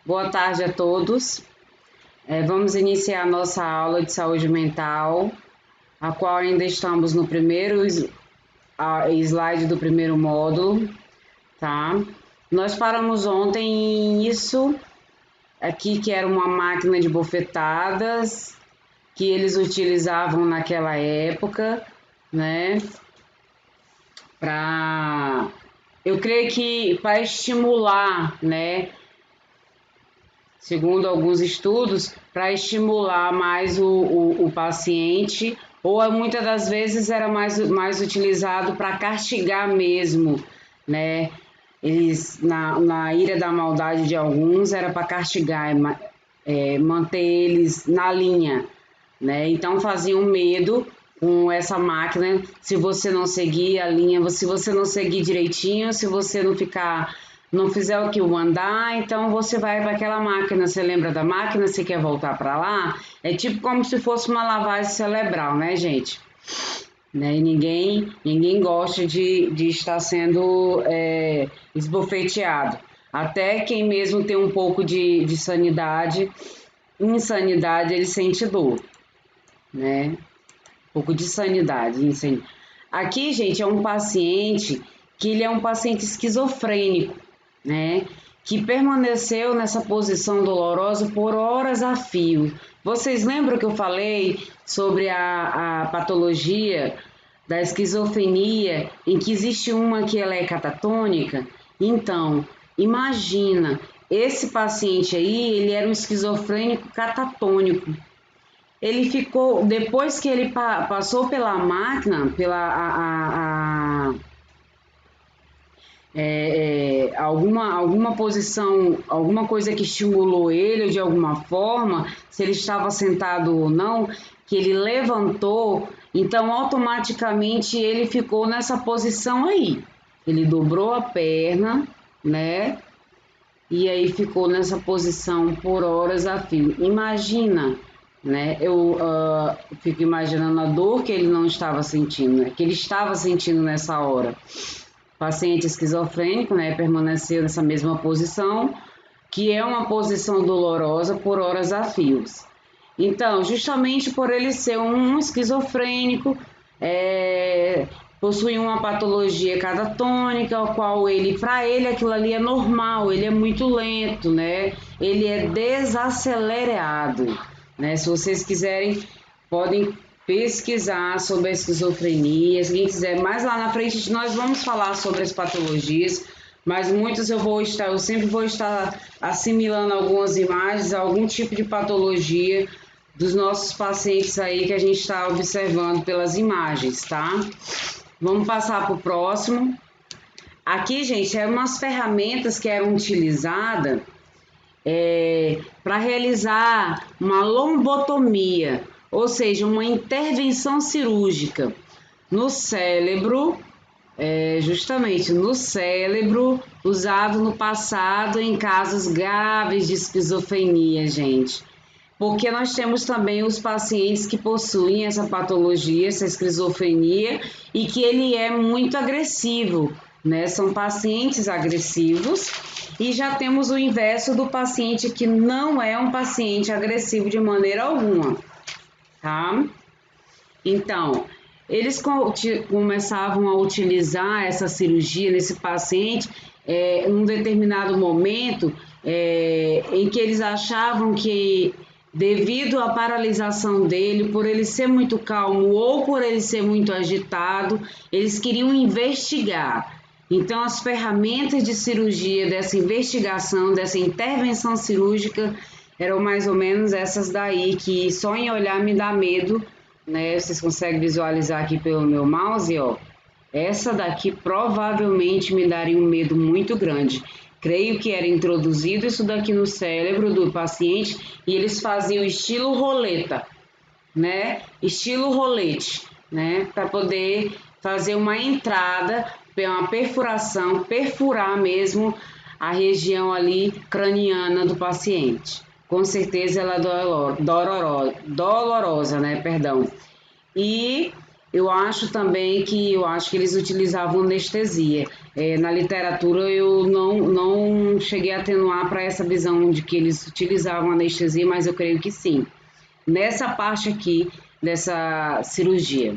Boa tarde a todos. Vamos iniciar nossa aula de saúde mental, a qual ainda estamos no primeiro slide do primeiro módulo, tá? Nós paramos ontem isso aqui, que era uma máquina de bofetadas que eles utilizavam naquela época, né? Eu creio que para estimular, né? Segundo alguns estudos, para estimular mais o paciente, ou muitas das vezes era mais utilizado para castigar mesmo, né? Eles, na ira da maldade de alguns, era para castigar, manter eles na linha, né? Então faziam medo com essa máquina, se você não seguir a linha, se você não seguir direitinho, se você não fizer o que o mandar, então você vai para aquela máquina. Você lembra da máquina? Você quer voltar para lá? É tipo como se fosse uma lavagem cerebral, né, gente? Né? E ninguém gosta de estar sendo esbofeteado. Até quem mesmo tem um pouco de insanidade, ele sente dor, né? Um pouco de sanidade. Aqui, gente, é um paciente que ele é um paciente esquizofrênico, né? Que permaneceu nessa posição dolorosa por horas a fio. Vocês lembram que eu falei sobre a patologia da esquizofrenia, em que existe uma que ela é catatônica? Então, imagina, esse paciente aí, ele era um esquizofrênico catatônico. Ele ficou, depois que ele passou pela máquina, alguma posição, alguma coisa que estimulou ele de alguma forma, se ele estava sentado ou não, que ele levantou, então automaticamente ele ficou nessa posição aí. Ele dobrou a perna, né? E aí ficou nessa posição por horas a fio. Imagina, né? Eu fico imaginando a dor que ele não estava sentindo, né? Que ele estava sentindo nessa hora. Paciente esquizofrênico, né? Permaneceu nessa mesma posição, que é uma posição dolorosa por horas a fios. Então, justamente por ele ser um esquizofrênico, possui uma patologia catatônica, a qual para ele aquilo ali é normal, ele é muito lento, né? Ele é desacelerado, né? Se vocês quiserem, podem pesquisar sobre a esquizofrenia. Se quem quiser, mais lá na frente nós vamos falar sobre as patologias, mas muitas eu sempre vou estar assimilando algumas imagens, algum tipo de patologia dos nossos pacientes aí que a gente está observando pelas imagens, tá? Vamos passar para o próximo. Aqui, gente, umas ferramentas que eram utilizadas para realizar uma lombotomia, ou seja, uma intervenção cirúrgica no cérebro, justamente no cérebro, usado no passado em casos graves de esquizofrenia, gente. Porque nós temos também os pacientes que possuem essa patologia, essa esquizofrenia, e que ele é muito agressivo, né? São pacientes agressivos, e já temos o inverso do paciente que não é um paciente agressivo de maneira alguma, tá? Então, eles começavam a utilizar essa cirurgia nesse paciente em um determinado momento em que eles achavam que, devido à paralisação dele, por ele ser muito calmo ou por ele ser muito agitado, eles queriam investigar. Então, as ferramentas de cirurgia dessa investigação, dessa intervenção cirúrgica, eram mais ou menos essas daí, que só em olhar me dá medo, né? Vocês conseguem visualizar aqui pelo meu mouse, ó. Essa daqui provavelmente me daria um medo muito grande. Creio que era introduzido isso daqui no cérebro do paciente e eles faziam estilo roleta, né? Estilo rolete, né? Para poder fazer uma entrada, uma perfuração, perfurar mesmo a região ali craniana do paciente. Com certeza ela é dolorosa, né? Perdão. E eu acho que eles utilizavam anestesia. na literatura eu não cheguei a atenuar para essa visão de que eles utilizavam anestesia, mas eu creio que sim. Nessa parte aqui dessa cirurgia.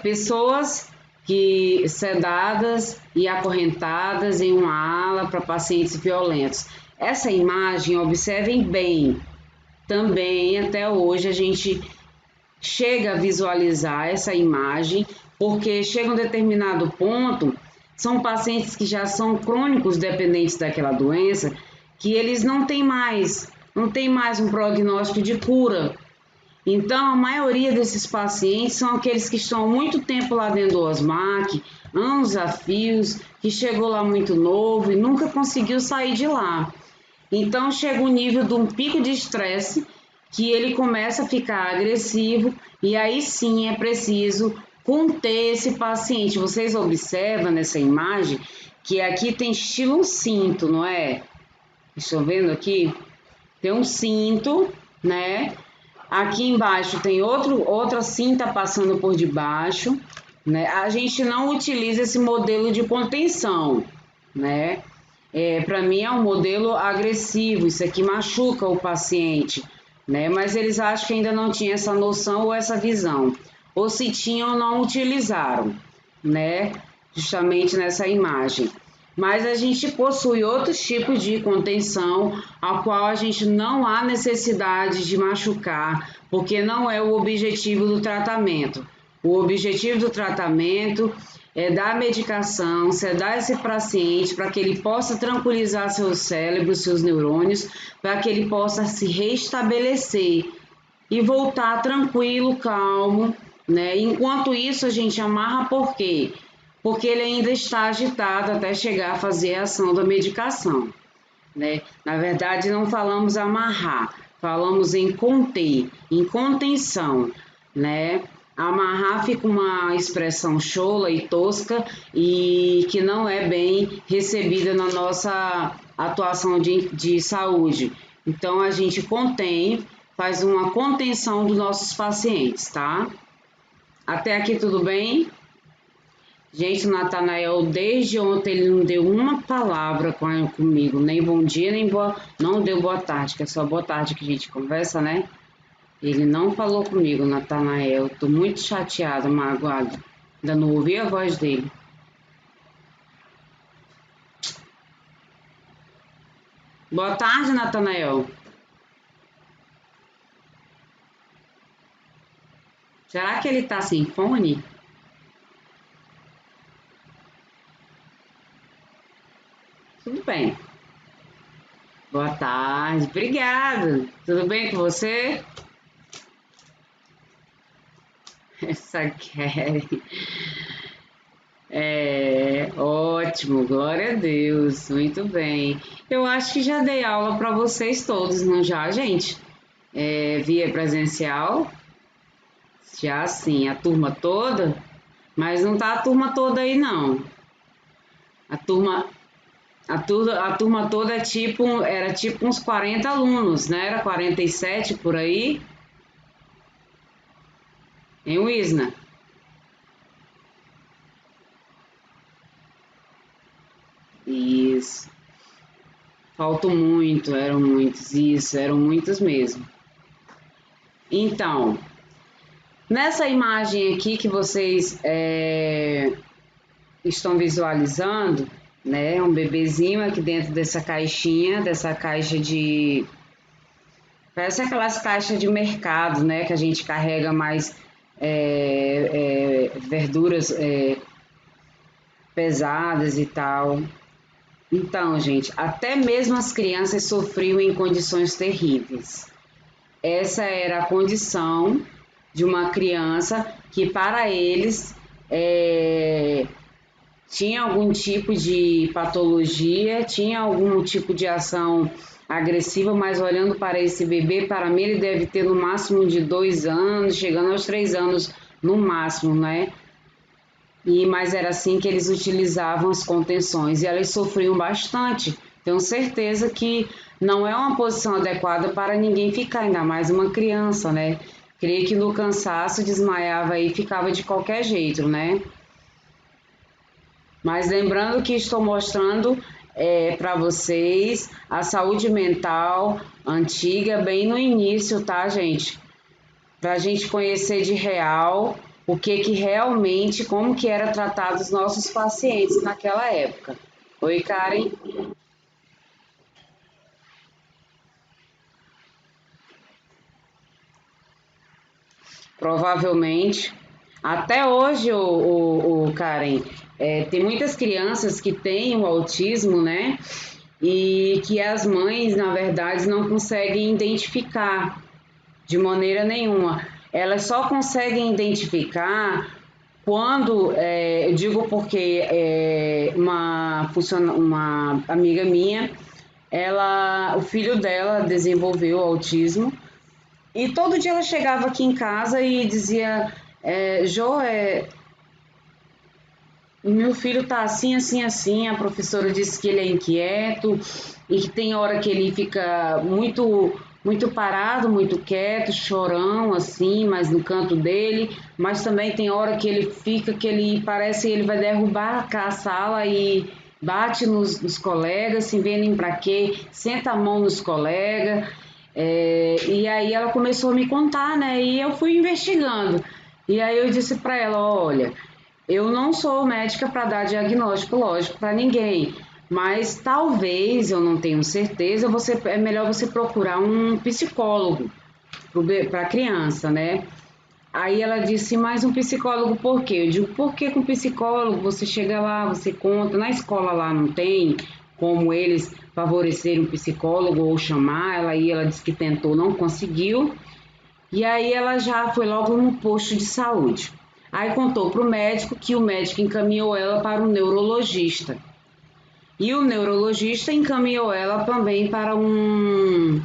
Pessoas que sedadas e acorrentadas em uma ala para pacientes violentos. Essa imagem, observem bem, também até hoje a gente chega a visualizar essa imagem, porque chega um determinado ponto, são pacientes que já são crônicos dependentes daquela doença, que eles não têm mais um prognóstico de cura. Então, a maioria desses pacientes são aqueles que estão há muito tempo lá dentro do OSMAC, anos a fios, que chegou lá muito novo e nunca conseguiu sair de lá. Então, chega um nível de um pico de estresse que ele começa a ficar agressivo e aí sim é preciso conter esse paciente. Vocês observam nessa imagem que aqui tem estilo um cinto, não é? Estão vendo aqui? Tem um cinto, né? Aqui embaixo tem outra cinta passando por debaixo, né? A gente não utiliza esse modelo de contenção, né? Para mim é um modelo agressivo, isso aqui machuca o paciente, né? Mas eles acham que ainda não tinham essa noção ou essa visão, ou se tinham, não utilizaram, né? Justamente nessa imagem. Mas a gente possui outros tipos de contenção, a qual a gente não há necessidade de machucar, porque não é o objetivo do tratamento. O objetivo do tratamento é dar medicação, sedar esse paciente para que ele possa tranquilizar seu cérebro, seus neurônios, para que ele possa se restabelecer e voltar tranquilo, calmo, né? Enquanto isso, a gente amarra por quê? Porque ele ainda está agitado até chegar a fazer a ação da medicação, né? Na verdade, não falamos amarrar, falamos em conter, em contenção, né? Amarrar fica uma expressão chola e tosca e que não é bem recebida na nossa atuação de saúde. Então, a gente contém, faz uma contenção dos nossos pacientes, tá? Até aqui tudo bem? Gente, o Natanael, desde ontem, ele não deu uma palavra comigo, nem bom dia, nem não deu boa tarde, que é só boa tarde que a gente conversa, né? Ele não falou comigo, Natanael, tô muito chateada, magoada, ainda não ouvi a voz dele. Boa tarde, Natanael. Será que ele tá sem fone? Tudo bem. Boa tarde, obrigada. Tudo bem com você? Essa Kelly. Ótimo, glória a Deus, muito bem. Eu acho que já dei aula para vocês todos, não já, gente? Via presencial? Já sim, a turma toda? Mas não tá a turma toda aí, não. A turma toda era tipo uns 40 alunos, né? Era 47 por aí. Em Wisna. Isso. Faltam muito, eram muitos, isso, eram muitos mesmo. Então, nessa imagem aqui que vocês estão visualizando, né, um bebezinho aqui dentro dessa caixinha, dessa caixa de... Parece aquelas caixas de mercado, né, que a gente carrega mais verduras pesadas e tal. Então, gente, até mesmo as crianças sofriam em condições terríveis. Essa era a condição de uma criança que, para eles, tinha algum tipo de patologia, tinha algum tipo de ação agressiva, mas olhando para esse bebê, para mim ele deve ter no máximo de 2 anos, chegando aos 3 anos no máximo, né? Mas era assim que eles utilizavam as contenções e elas sofriam bastante. Tenho certeza que não é uma posição adequada para ninguém ficar, ainda mais uma criança, né? Creio que no cansaço desmaiava e ficava de qualquer jeito, né? Mas lembrando que estou mostrando para vocês a saúde mental antiga, bem no início, tá, gente? Para a gente conhecer de real o que realmente, como que era tratado os nossos pacientes naquela época. Oi, Karen. Provavelmente. Até hoje, o Karen, tem muitas crianças que têm o autismo, né? E que as mães, na verdade, não conseguem identificar de maneira nenhuma. Elas só conseguem identificar quando, eu digo porque uma amiga minha, o filho dela desenvolveu autismo e todo dia ela chegava aqui em casa e dizia, Jô, meu filho tá assim, assim, assim. A professora disse que ele é inquieto e que tem hora que ele fica muito parado, muito quieto, chorão, assim, mas no canto dele. Mas também tem hora que ele fica, que ele parece que ele vai derrubar a sala e bate nos colegas, sem ver nem pra quê, senta a mão nos colegas. E aí ela começou a me contar, né? E eu fui investigando. E aí eu disse para ela, olha, eu não sou médica para dar diagnóstico, lógico, para ninguém, mas talvez, eu não tenho certeza, é melhor você procurar um psicólogo para a criança, né? Aí ela disse, mais um psicólogo por quê? Eu digo, por que com psicólogo? Você chega lá, você conta, na escola lá não tem como eles favorecerem um psicólogo ou chamar ela, e ela disse que tentou, não conseguiu, e aí ela já foi logo no posto de saúde. Aí contou para o médico que o médico encaminhou ela para um neurologista. E o neurologista encaminhou ela também para um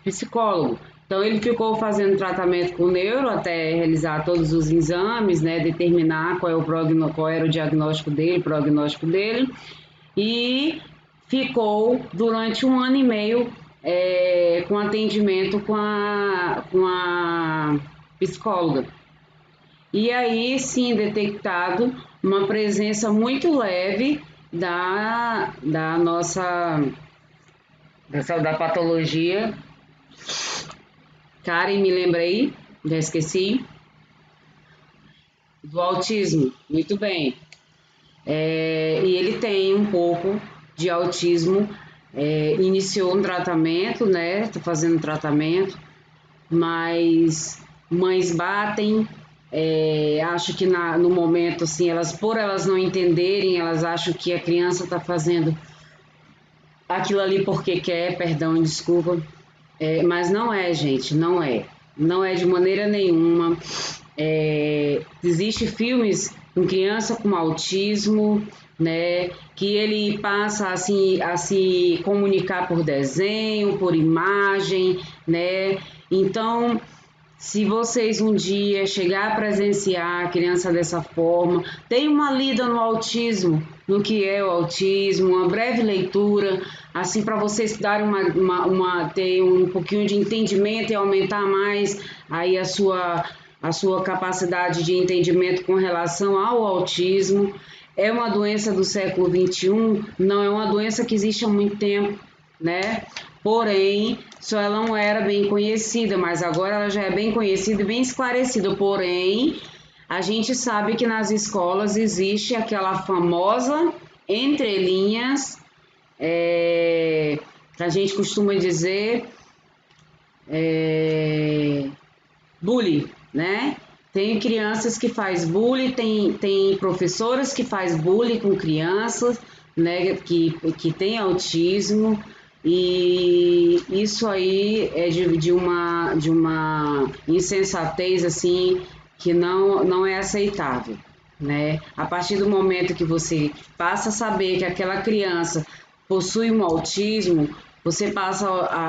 psicólogo. Então ele ficou fazendo tratamento com o neuro até realizar todos os exames, né, determinar qual era o diagnóstico dele, o prognóstico dele, e ficou durante 1 ano e meio com atendimento com a psicóloga. E aí sim detectado uma presença muito leve da nossa da patologia. Karen, me lembrei, já esqueci, do autismo. Muito bem. E ele tem um pouco de autismo, iniciou um tratamento, né? Está fazendo tratamento, mas mães batem, acho que no momento, assim, por elas não entenderem, elas acham que a criança está fazendo aquilo ali porque quer, perdão, desculpa, mas não é, gente, não é. Não é de maneira nenhuma. Existe filmes com criança com autismo, né, que ele passa a se comunicar por desenho, por imagem, né? Então, se vocês um dia chegar a presenciar a criança dessa forma, tem uma lida no autismo, no que é o autismo, uma breve leitura, assim para vocês darem ter um pouquinho de entendimento e aumentar mais aí a sua capacidade de entendimento com relação ao autismo. É uma doença do século XXI, não é uma doença que existe há muito tempo, né? Porém, só ela não era bem conhecida, mas agora ela já é bem conhecida e bem esclarecida. Porém, a gente sabe que nas escolas existe aquela famosa entrelinhas, que a gente costuma dizer bullying, né? Tem crianças que faz bullying, tem professoras que faz bullying com crianças, né, que tem autismo, e isso aí é de uma insensatez, assim, que não é aceitável, né? A partir do momento que você passa a saber que aquela criança possui um autismo,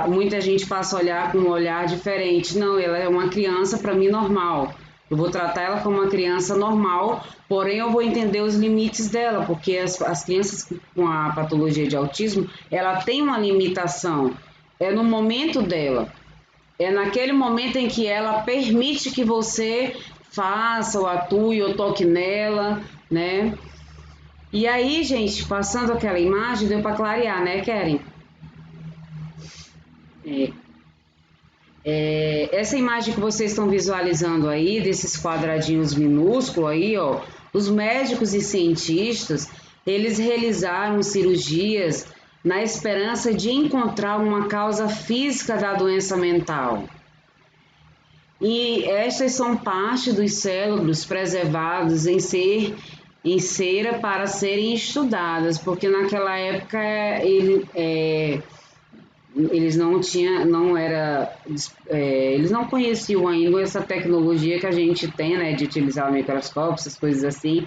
muita gente passa a olhar com um olhar diferente. Não, ela é uma criança para mim normal. Eu vou tratar ela como uma criança normal, porém eu vou entender os limites dela, porque as crianças com a patologia de autismo, ela tem uma limitação. É no momento dela. É naquele momento em que ela permite que você faça, ou atue, ou toque nela, né? E aí, gente, passando aquela imagem, deu para clarear, né, Keren? Essa imagem que vocês estão visualizando aí, desses quadradinhos minúsculos aí, ó, os médicos e cientistas, eles realizaram cirurgias na esperança de encontrar uma causa física da doença mental. E estas são parte dos cérebros preservados em cera para serem estudadas, porque naquela época eles não tinham, não era, eles não conheciam ainda essa tecnologia que a gente tem, né, de utilizar o microscópio, essas coisas assim.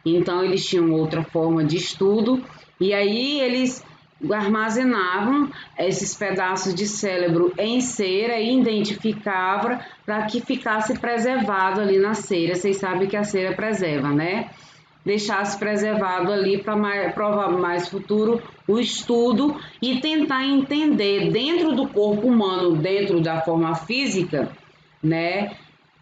Então eles tinham outra forma de estudo e aí eles armazenavam esses pedaços de cérebro em cera e identificavam para que ficasse preservado ali na cera. Vocês sabem que a cera preserva, né? Deixasse preservado ali para mais futuro o estudo e tentar entender dentro do corpo humano, dentro da forma física, né,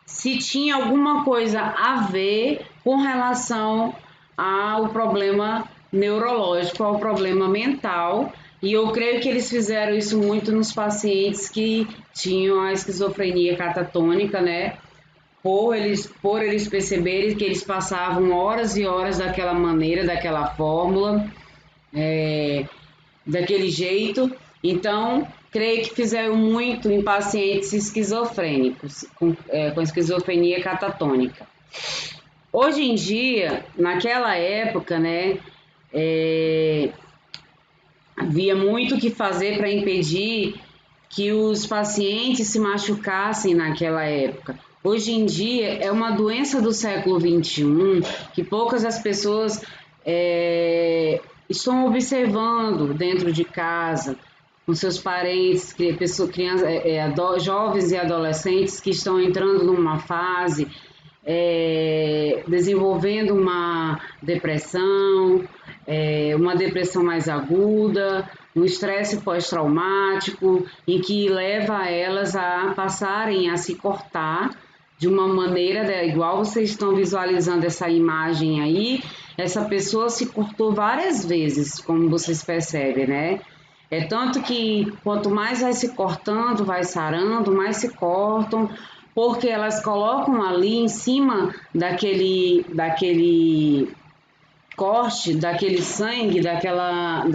se tinha alguma coisa a ver com relação ao problema neurológico, ao problema mental. E eu creio que eles fizeram isso muito nos pacientes que tinham a esquizofrenia catatônica, né? Por eles perceberem que eles passavam horas e horas daquela maneira, daquela fórmula, daquele jeito. Então, creio que fizeram muito em pacientes esquizofrênicos, com esquizofrenia catatônica. Hoje em dia, naquela época, né, havia muito o que fazer para impedir que os pacientes se machucassem naquela época. Hoje em dia é uma doença do século XXI que poucas as pessoas estão observando dentro de casa, com seus parentes, jovens e adolescentes que estão entrando numa fase, desenvolvendo uma depressão mais aguda, um estresse pós-traumático, em que leva elas a passarem a se cortar de uma maneira, igual vocês estão visualizando essa imagem aí, essa pessoa se cortou várias vezes, como vocês percebem, né? É tanto que quanto mais vai se cortando, vai sarando, mais se cortam, porque elas colocam ali em cima daquele corte, daquele sangue, daquela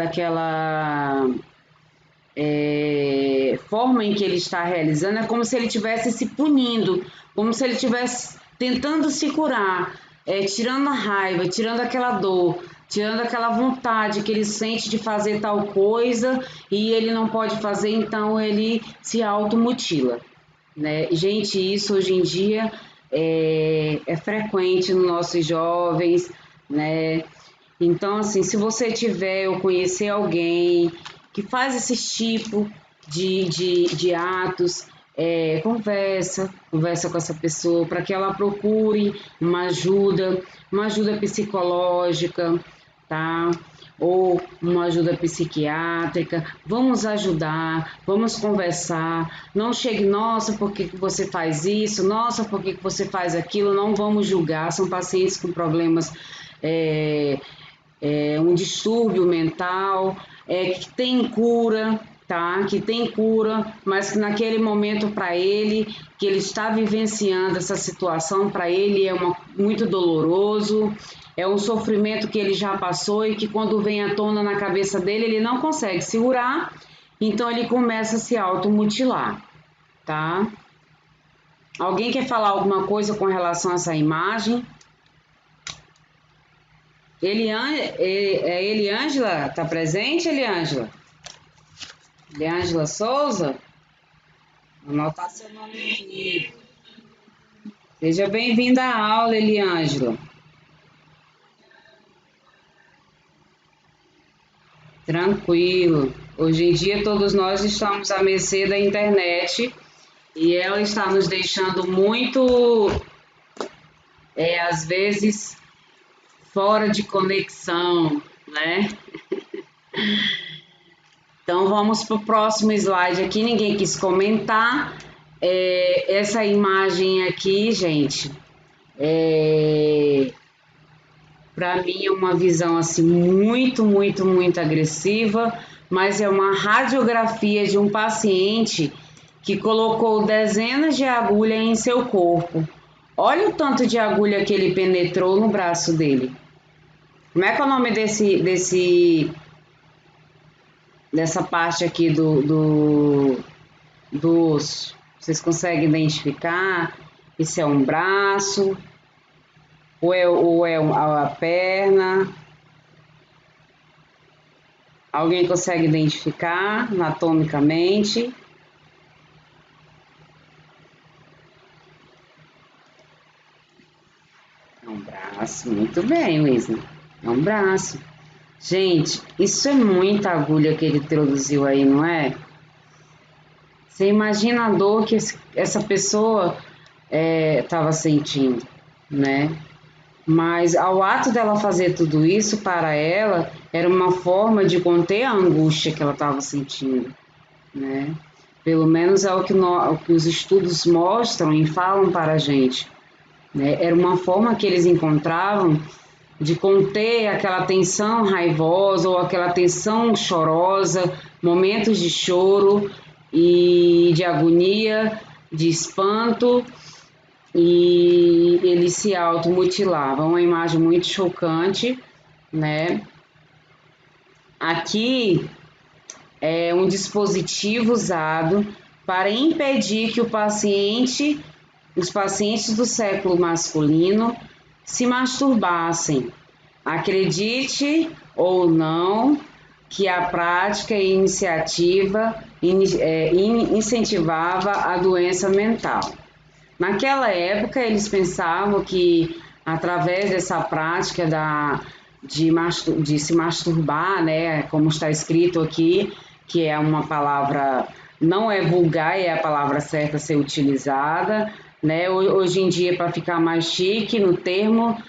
forma em que ele está realizando, é como se ele estivesse se punindo, como se ele estivesse tentando se curar, tirando a raiva, tirando aquela dor, tirando aquela vontade que ele sente de fazer tal coisa e ele não pode fazer, então ele se automutila, né? Gente, isso hoje em dia é frequente nos nossos jovens, né? Então, assim, se você tiver ou conhecer alguém que faz esse tipo de atos, conversa com essa pessoa para que ela procure uma ajuda psicológica, tá? Ou uma ajuda psiquiátrica, vamos ajudar, vamos conversar, não chegue, nossa, por que você faz isso, nossa, por que você faz aquilo, não vamos julgar, são pacientes com problemas, um distúrbio mental, que tem cura, tá? Que tem cura, mas que naquele momento para ele, que ele está vivenciando essa situação, para ele é muito doloroso, é um sofrimento que ele já passou e que quando vem à tona na cabeça dele, ele não consegue segurar, então ele começa a se automutilar, tá? Alguém quer falar alguma coisa com relação a essa imagem? Eliângela, tá presente, Eliângela? Eliângela Souza? Vou anotar seu nome aqui. Seja bem-vinda à aula, Eliângela. Tranquilo. Hoje em dia todos nós estamos à mercê da internet e ela está nos deixando muito, às vezes, fora de conexão, né? Então vamos para o próximo slide aqui, ninguém quis comentar. Essa imagem aqui, gente, Para mim é uma visão assim muito, muito, muito agressiva, mas é uma radiografia de um paciente que colocou dezenas de agulhas em seu corpo. Olha o tanto de agulha que ele penetrou no braço dele. Como é que é o nome dessa parte aqui do osso? Vocês conseguem identificar? Isso é um braço? Ou é a perna? Alguém consegue identificar anatomicamente? É um braço, muito bem, Luísa. É um braço. Gente, isso é muita agulha que ele introduziu aí, não é? Você imagina a dor que essa pessoa estava sentindo, né? Mas ao ato dela fazer tudo isso para ela, era uma forma de conter a angústia que ela estava sentindo, né? Pelo menos é o que os estudos mostram e falam para a gente, né? Era uma forma que eles encontravam de conter aquela tensão raivosa ou aquela tensão chorosa, momentos de choro e de agonia, de espanto, e eles se automutilavam. Uma imagem muito chocante, né? Aqui é um dispositivo usado para impedir que os pacientes do século masculino se masturbassem. Acredite ou não que a prática e iniciativa incentivava a doença mental. Naquela época, eles pensavam que através dessa prática de se masturbar, né, como está escrito aqui, que é uma palavra, não é vulgar, é a palavra certa a ser utilizada, né? Hoje em dia, para ficar mais chique, no termo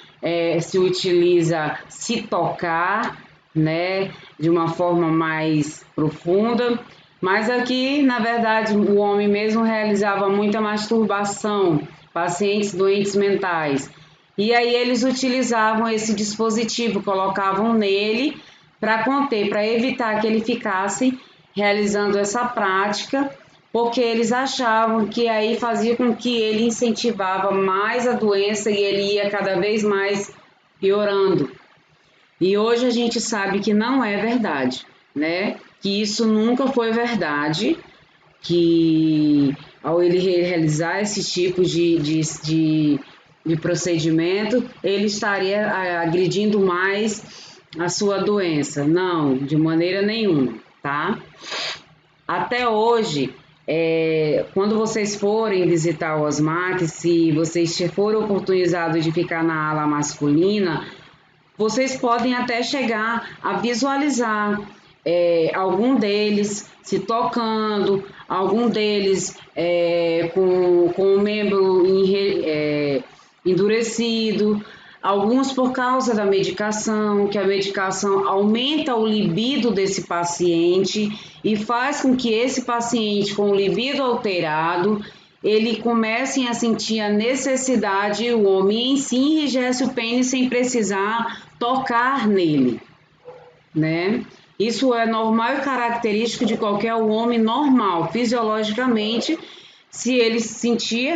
se utiliza se tocar, né, de uma forma mais profunda. Mas aqui, na verdade, o homem mesmo realizava muita masturbação, pacientes doentes mentais. E aí eles utilizavam esse dispositivo, colocavam nele para conter, para evitar que ele ficasse realizando essa prática, porque eles achavam que aí fazia com que ele incentivava mais a doença e ele ia cada vez mais piorando. E hoje a gente sabe que não é verdade, né? Que isso nunca foi verdade, que ao ele realizar esse tipo de procedimento, ele estaria agredindo mais a sua doença. Não, de maneira nenhuma, tá? Até hoje, quando vocês forem visitar o Osmac, se vocês forem oportunizados de ficar na ala masculina, vocês podem até chegar a visualizar algum deles se tocando, algum deles com o membro endurecido, alguns por causa da medicação, que a medicação aumenta o libido desse paciente e faz com que esse paciente com o libido alterado ele comece a sentir a necessidade, o homem em si enrijece o pênis sem precisar tocar nele, né? Isso é normal e característico de qualquer homem normal, fisiologicamente. Se ele sentir,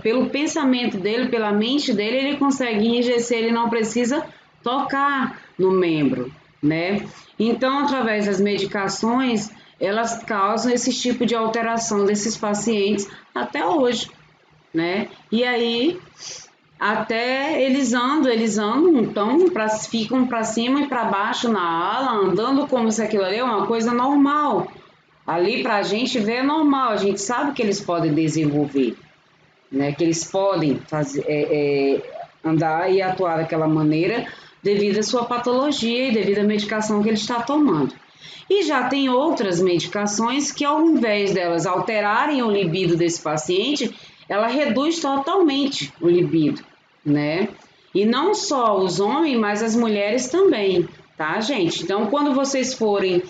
pelo pensamento dele, pela mente dele, ele consegue enrijecer, ele não precisa tocar no membro, né? Então, através das medicações, elas causam esse tipo de alteração desses pacientes até hoje, né? E aí, até eles andam, então ficam para cima e para baixo na ala, andando como se aquilo ali é uma coisa normal. Ali para a gente ver é normal, a gente sabe que eles podem desenvolver, né? Que eles podem andar e atuar daquela maneira devido à sua patologia e devido à medicação que ele está tomando. E já tem outras medicações que, ao invés delas alterarem o libido desse paciente, ela reduz totalmente o libido, né? E não só os homens, mas as mulheres também, tá, gente? Então, quando vocês forem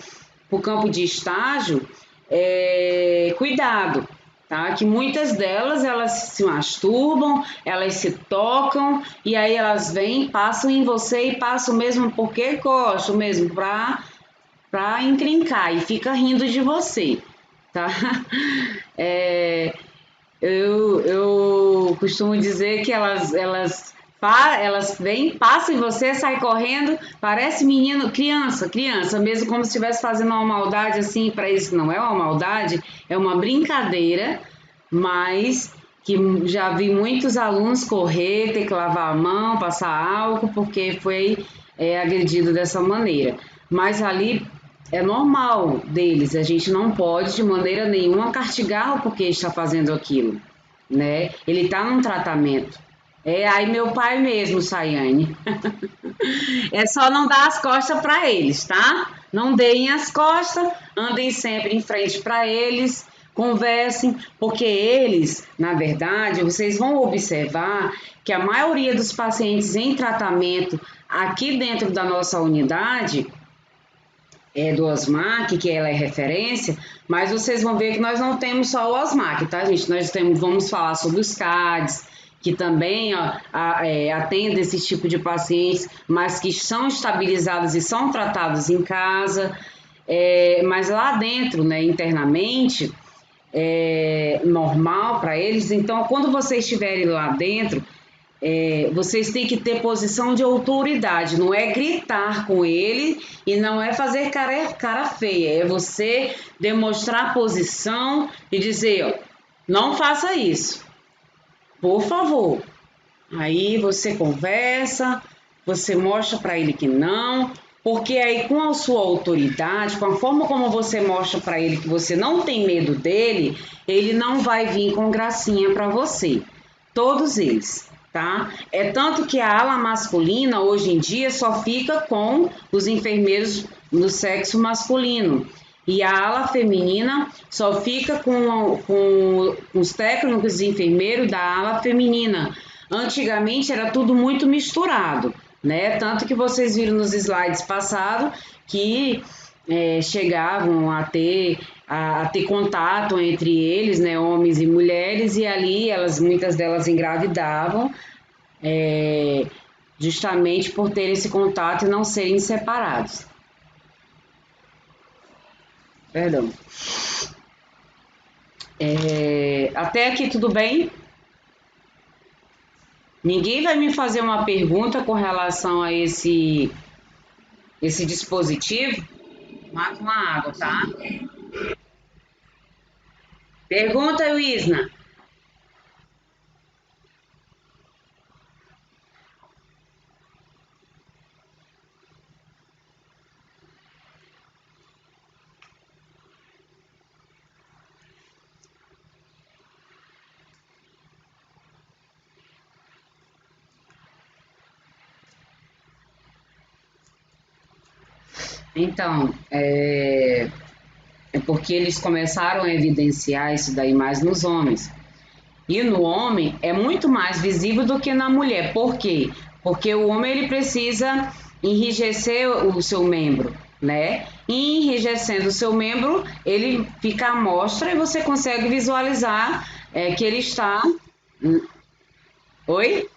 para o campo de estágio, cuidado, tá? Que muitas delas, elas se masturbam, elas se tocam, e aí elas vêm, passam em você e passam mesmo porque gostam mesmo, pra encrencar, e fica rindo de você, tá? É, eu costumo dizer que elas vêm, passam em você, saem correndo, parece menino, criança, mesmo como se estivesse fazendo uma maldade assim, para eles não é uma maldade, é uma brincadeira, mas que já vi muitos alunos correr, ter que lavar a mão, passar álcool, porque foi agredido dessa maneira. Mas ali é normal deles, a gente não pode de maneira nenhuma castigá-lo porque está fazendo aquilo, né? Ele está num tratamento. É aí meu pai mesmo, Sayane. É só não dar as costas para eles, tá? Não deem as costas, andem sempre em frente para eles, conversem, porque eles, na verdade, vocês vão observar que a maioria dos pacientes em tratamento aqui dentro da nossa unidade do OSMAC, que ela é referência, mas vocês vão ver que nós não temos só o OSMAC, tá, gente? Vamos falar sobre os CADs, que também atende esse tipo de pacientes, mas que são estabilizados e são tratados em casa, mas lá dentro, né, internamente, normal para eles. Então, quando vocês estiverem lá dentro, vocês têm que ter posição de autoridade, não é gritar com ele e não é fazer cara feia, é você demonstrar posição e dizer, ó, não faça isso, por favor. Aí você conversa, você mostra para ele que não, porque aí com a sua autoridade, com a forma como você mostra para ele que você não tem medo dele, ele não vai vir com gracinha para você. Todos eles, tá? É tanto que a ala masculina hoje em dia só fica com os enfermeiros do sexo masculino. E a ala feminina só fica com os técnicos de enfermeiro da ala feminina. Antigamente era tudo muito misturado, né? Tanto que vocês viram nos slides passados que chegavam a ter contato entre eles, né, homens e mulheres, e ali muitas delas engravidavam, justamente por ter esse contato e não serem separados. Perdão. Até aqui tudo bem? Ninguém vai me fazer uma pergunta com relação a esse dispositivo? Mata uma água, tá? Pergunta, Luísna. Então, é porque eles começaram a evidenciar isso daí mais nos homens. E no homem é muito mais visível do que na mulher. Por quê? Porque o homem ele precisa enrijecer o seu membro, né? E enrijecendo o seu membro, ele fica à mostra e você consegue visualizar que ele está. Oi?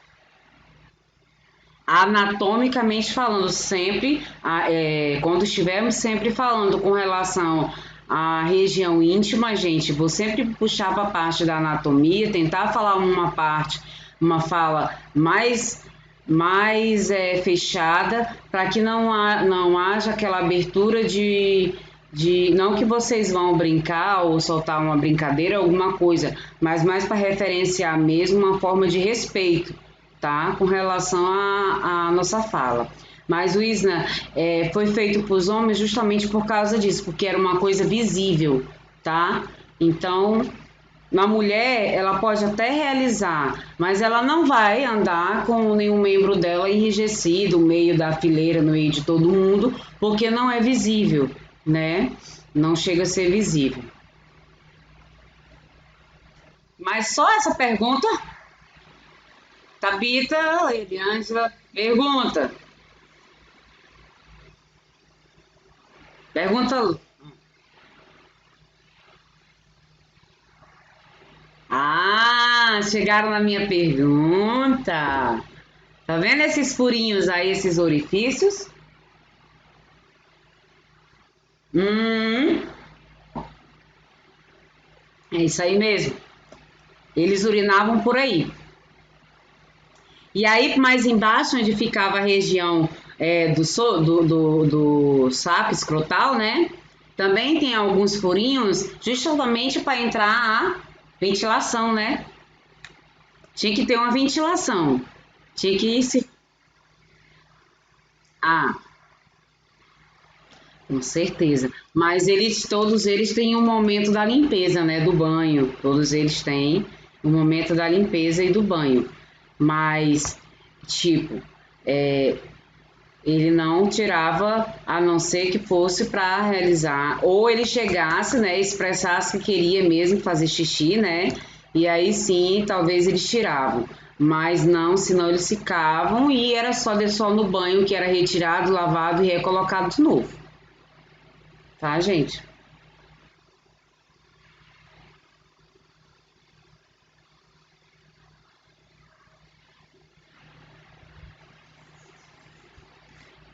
Anatomicamente falando, sempre, quando estivermos sempre falando com relação à região íntima, gente, vou sempre puxar para a parte da anatomia, tentar falar uma parte, uma fala mais fechada, para que não haja aquela abertura não que vocês vão brincar ou soltar uma brincadeira, alguma coisa, mas mais para referenciar mesmo uma forma de respeito, tá? Com relação à nossa fala. Mas, Luísna, foi feito para os homens justamente por causa disso, porque era uma coisa visível, tá? Então, na mulher, ela pode até realizar, mas ela não vai andar com nenhum membro dela enrijecido, no meio da fileira, no meio de todo mundo, porque não é visível, né? Não chega a ser visível. Mas só essa pergunta, Tabita, Eliângela, pergunta. Pergunta. chegaram na minha pergunta. Tá vendo esses furinhos aí, esses orifícios? Hum, é isso aí mesmo. Eles urinavam por aí. E aí, mais embaixo, onde ficava a região do saco escrotal, né? Também tem alguns furinhos, justamente para entrar a ventilação, né? Tinha que ter uma ventilação. Tinha que se. Ah, com certeza. Mas todos eles têm um momento da limpeza, né? Do banho. Todos eles têm o momento da limpeza e do banho. Mas, tipo, é, ele não tirava, a não ser que fosse para realizar, ou ele chegasse, né, expressasse que queria mesmo fazer xixi, né, e aí sim, talvez eles tiravam, mas não, senão eles ficavam e era só no banho que era retirado, lavado e recolocado de novo, tá, gente?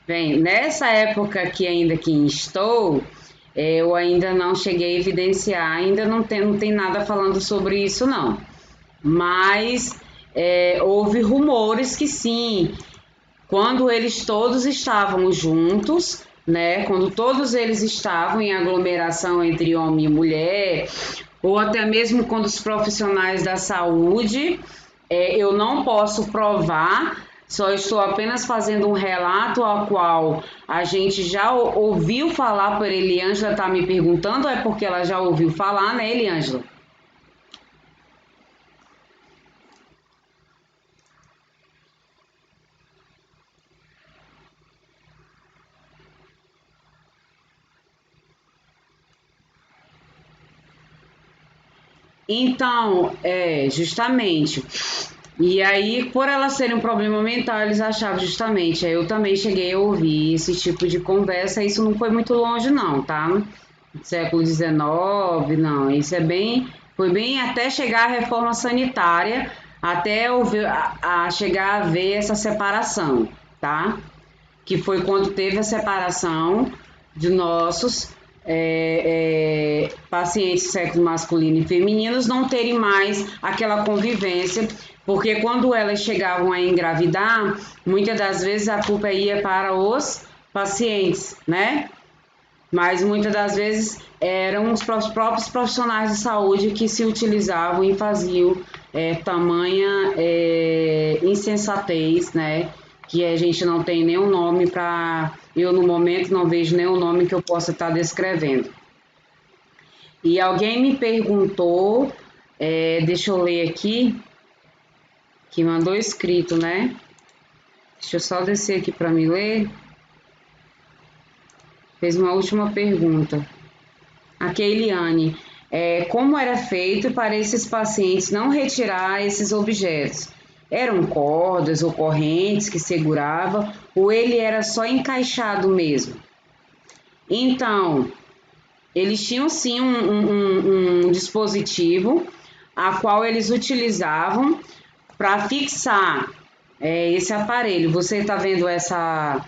Bem, nessa época que ainda que estou, eu ainda não cheguei a evidenciar, ainda não tem nada falando sobre isso, não. Mas houve rumores que sim, quando eles todos estavam juntos, né? Quando todos eles estavam em aglomeração entre homem e mulher, ou até mesmo quando os profissionais da saúde, eu não posso provar, só estou apenas fazendo um relato ao qual a gente já ouviu falar por Eliângela, tá me perguntando, é porque ela já ouviu falar, né, Eliângela? Então, justamente. E aí, por ela ser um problema mental, eles achavam justamente. Aí eu também cheguei a ouvir esse tipo de conversa. Isso não foi muito longe, não, tá? Século XIX, não. Isso foi bem até chegar a reforma sanitária, até a chegar a ver essa separação, tá? Que foi quando teve a separação de nossos pacientes de sexo masculino e femininos não terem mais aquela convivência, porque quando elas chegavam a engravidar, muitas das vezes a culpa ia para os pacientes, né? Mas muitas das vezes eram os próprios profissionais de saúde que se utilizavam e faziam tamanha insensatez, né? Que a gente não tem nenhum nome para. Eu, no momento, não vejo nenhum nome que eu possa estar descrevendo. E alguém me perguntou, deixa eu ler aqui, que mandou escrito, né? Deixa eu só descer aqui para me ler. Fez uma última pergunta. A Keiliane, como era feito para esses pacientes não retirar esses objetos? Eram cordas ou correntes que segurava ou ele era só encaixado mesmo? Então, eles tinham sim um dispositivo a qual eles utilizavam para fixar esse aparelho. Você está vendo essa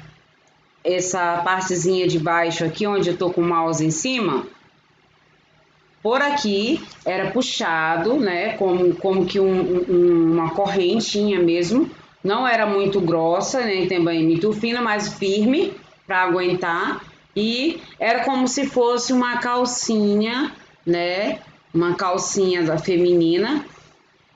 partezinha de baixo aqui, onde eu estou com o mouse em cima? Por aqui era puxado, né, como que uma correntinha mesmo, não era muito grossa, nem também muito fina, mas firme para aguentar, e era como se fosse uma calcinha, né, uma calcinha da feminina,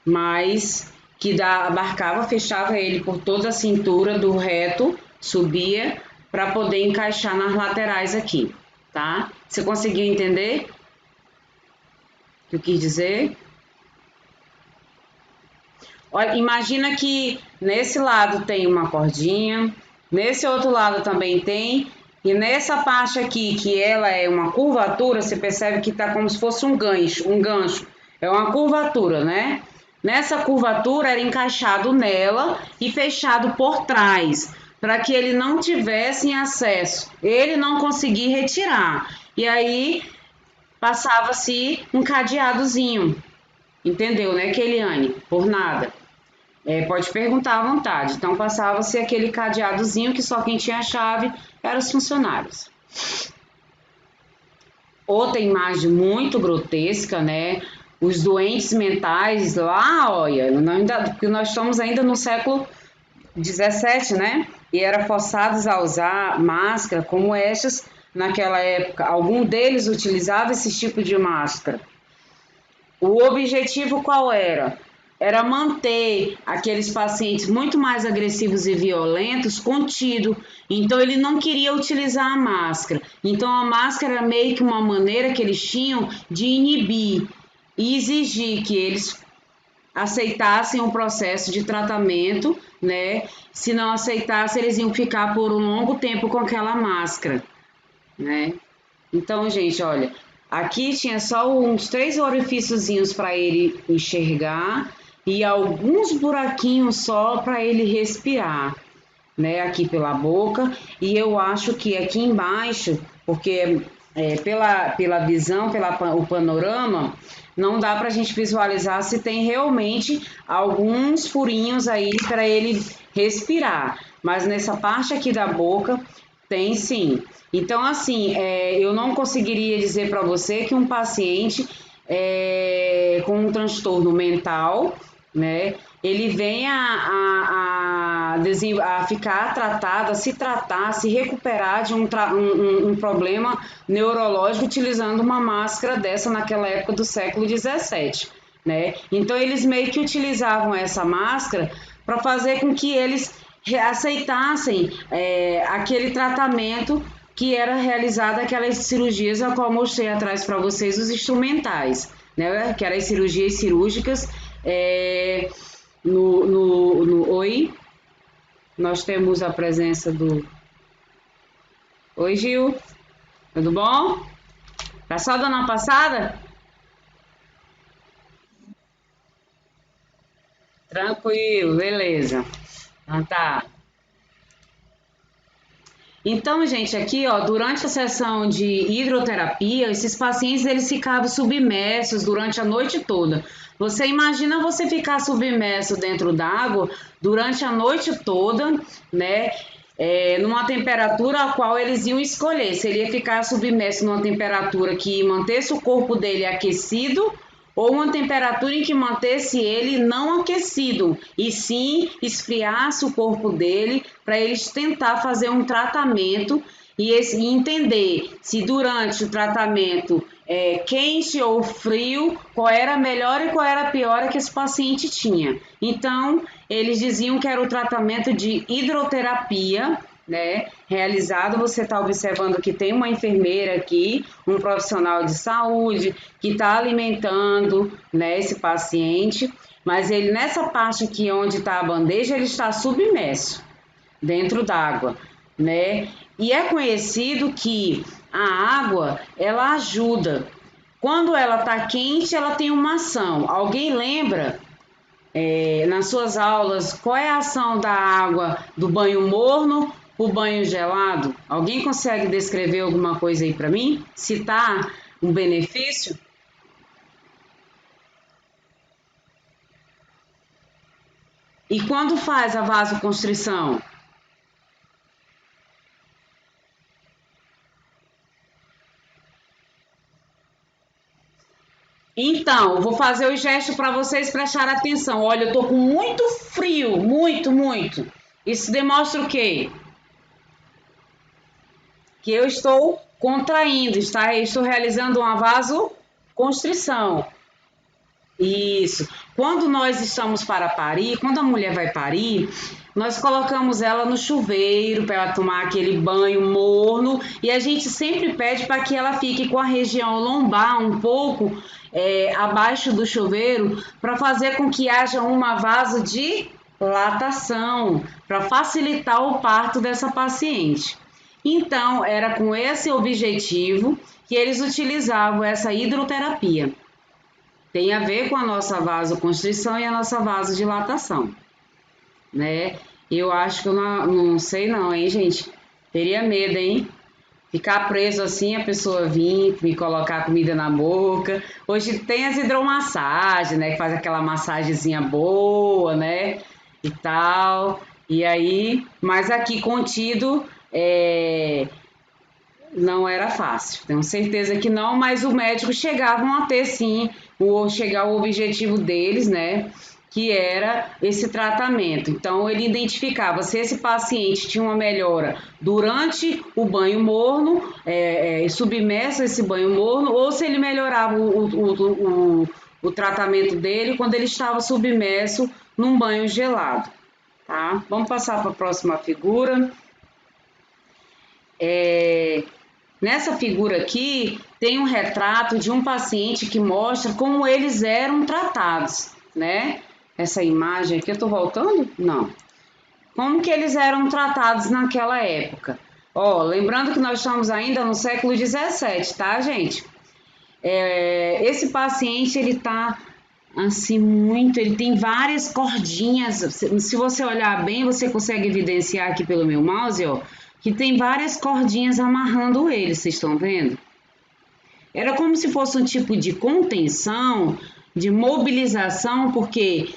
mas que abarcava, fechava ele por toda a cintura do reto, subia para poder encaixar nas laterais aqui, tá? Você conseguiu entender? Que eu quis dizer. Olha, imagina que nesse lado tem uma cordinha, nesse outro lado também tem, e nessa parte aqui, que ela é uma curvatura, você percebe que está como se fosse um gancho, É uma curvatura, né? Nessa curvatura era encaixado nela e fechado por trás, para que ele não tivesse acesso, ele não conseguir retirar. E aí passava-se um cadeadozinho. Entendeu, né, Keliane? Por nada. Pode perguntar à vontade. Então passava-se aquele cadeadozinho que só quem tinha a chave eram os funcionários. Outra imagem muito grotesca, né? Os doentes mentais lá, olha, porque nós estamos ainda no século 17, né? E eram forçados a usar máscara como estas naquela época. Algum deles utilizava esse tipo de máscara. O objetivo qual era? Era manter aqueles pacientes muito mais agressivos e violentos contido. Então ele não queria utilizar a máscara. Então a máscara era meio que uma maneira que eles tinham de inibir e exigir que eles aceitassem o processo de tratamento, né? Se não aceitassem, eles iam ficar por um longo tempo com aquela máscara, né? Então, gente, olha, aqui tinha só uns 3 orifíciozinhos para ele enxergar e alguns buraquinhos só para ele respirar, né? Aqui pela boca. E eu acho que aqui embaixo, porque pela visão, o panorama, não dá para a gente visualizar se tem realmente alguns furinhos aí para ele respirar. Mas nessa parte aqui da boca tem sim. Então, assim, eu não conseguiria dizer para você que um paciente com um transtorno mental, né, ele venha a ficar tratado, a se tratar, a se recuperar de um problema neurológico utilizando uma máscara dessa naquela época do século 17, né? Então, eles meio que utilizavam essa máscara para fazer com que eles aceitassem aquele tratamento que era realizado, aquelas cirurgias a qual mostrei atrás para vocês, os instrumentais, né? Que eram as cirurgias cirúrgicas. Oi, nós temos a presença do... Oi, Gil, tudo bom? Tá só dando uma passada? Tranquilo, beleza. Então tá. Então, gente, aqui, ó, durante a sessão de hidroterapia, esses pacientes eles ficavam submersos durante a noite toda. Você imagina você ficar submerso dentro d'água durante a noite toda, né? Numa temperatura a qual eles iam escolher. Se ele ia ficar submerso numa temperatura que mantesse o corpo dele aquecido ou uma temperatura em que mantesse ele não aquecido, e sim esfriasse o corpo dele para eles tentar fazer um tratamento e entender se durante o tratamento quente ou frio, qual era a melhor e qual era a pior que esse paciente tinha. Então, eles diziam que era o tratamento de hidroterapia, né, realizado. Você está observando que tem uma enfermeira aqui, um profissional de saúde que está alimentando, né, esse paciente, mas ele nessa parte aqui onde está a bandeja, ele está submerso dentro d'água, né? E é conhecido que a água ela ajuda. Quando ela está quente, ela tem uma ação. Alguém lembra nas suas aulas qual é a ação da água do banho morno o banho gelado? Alguém consegue descrever alguma coisa aí para mim? Citar um benefício? E quando faz a vasoconstrição? Então, vou fazer o gesto para vocês prestarem atenção. Olha, eu tô com muito frio, muito, muito. Isso demonstra o quê? Que eu estou contraindo, eu estou realizando uma vasoconstrição. Isso. Quando nós estamos para parir, quando a mulher vai parir, nós colocamos ela no chuveiro para ela tomar aquele banho morno e a gente sempre pede para que ela fique com a região lombar um pouco abaixo do chuveiro para fazer com que haja uma vasodilatação, para facilitar o parto dessa paciente. Então, era com esse objetivo que eles utilizavam essa hidroterapia. Tem a ver com a nossa vasoconstrição e a nossa vasodilatação, né? Eu acho que eu não sei não, hein, gente? Teria medo, hein? ficar preso assim, a pessoa vir me colocar comida na boca. Hoje tem as hidromassagens, né? Que faz aquela massagenzinha boa, né? E tal. E aí, mas aqui contido, não era fácil. Tenho certeza que não, mas o médico chegavam a ter sim, chegar ao objetivo deles, né? Que era esse tratamento. Então, ele identificava se esse paciente tinha uma melhora durante o banho morno, submerso a esse banho morno, ou se ele melhorava o tratamento dele quando ele estava submerso num banho gelado. Tá? Vamos passar para a próxima figura. Nessa figura aqui, tem um retrato de um paciente que mostra como eles eram tratados, né? Essa imagem aqui, eu tô voltando? Não. Como que eles eram tratados naquela época? Ó, lembrando que nós estamos ainda no século XVII, tá, gente? Esse paciente, ele tá assim muito, ele tem várias cordinhas. Se você olhar bem, você consegue evidenciar aqui pelo meu mouse, ó, que tem várias cordinhas amarrando ele, vocês estão vendo? Era como se fosse um tipo de contenção, de mobilização, porque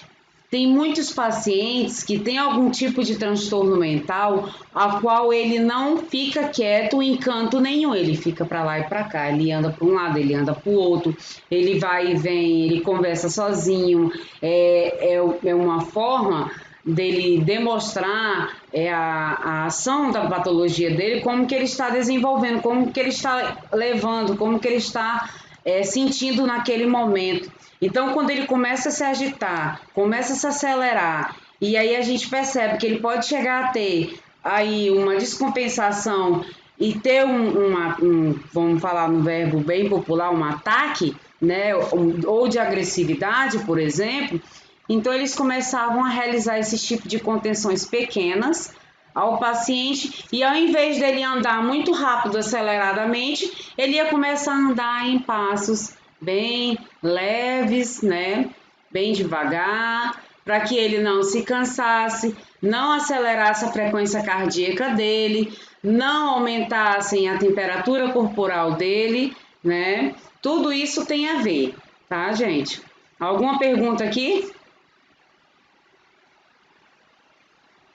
tem muitos pacientes que têm algum tipo de transtorno mental, a qual ele não fica quieto em canto nenhum, ele fica para lá e para cá, ele anda para um lado, ele anda para o outro, ele vai e vem, ele conversa sozinho, é uma forma dele demonstrar a ação da patologia dele, como que ele está desenvolvendo, como que ele está levando, como que ele está sentindo naquele momento. Então, quando ele começa a se agitar, começa a se acelerar, e aí a gente percebe que ele pode chegar a ter aí uma descompensação e ter vamos falar no verbo bem popular, um ataque, né, ou de agressividade, por exemplo, então eles começavam a realizar esse tipo de contenções pequenas ao paciente e ao invés dele andar muito rápido, aceleradamente, ele ia começar a andar em passos bem leves, né? Bem devagar, para que ele não se cansasse, não acelerasse a frequência cardíaca dele, não aumentasse a temperatura corporal dele, né? Tudo isso tem a ver, tá, gente? Alguma pergunta aqui?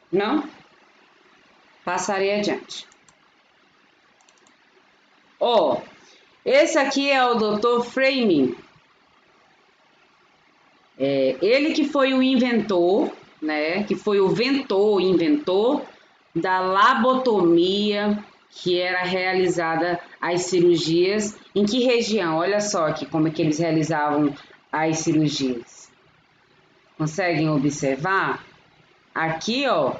Não? Passarei adiante. Ó, esse aqui é o Dr. Fleming. Ele que foi o inventor, né? Que foi o inventor da labotomia, que era realizada as cirurgias. Em que região? Olha só aqui como é que eles realizavam as cirurgias. Conseguem observar? Aqui, ó,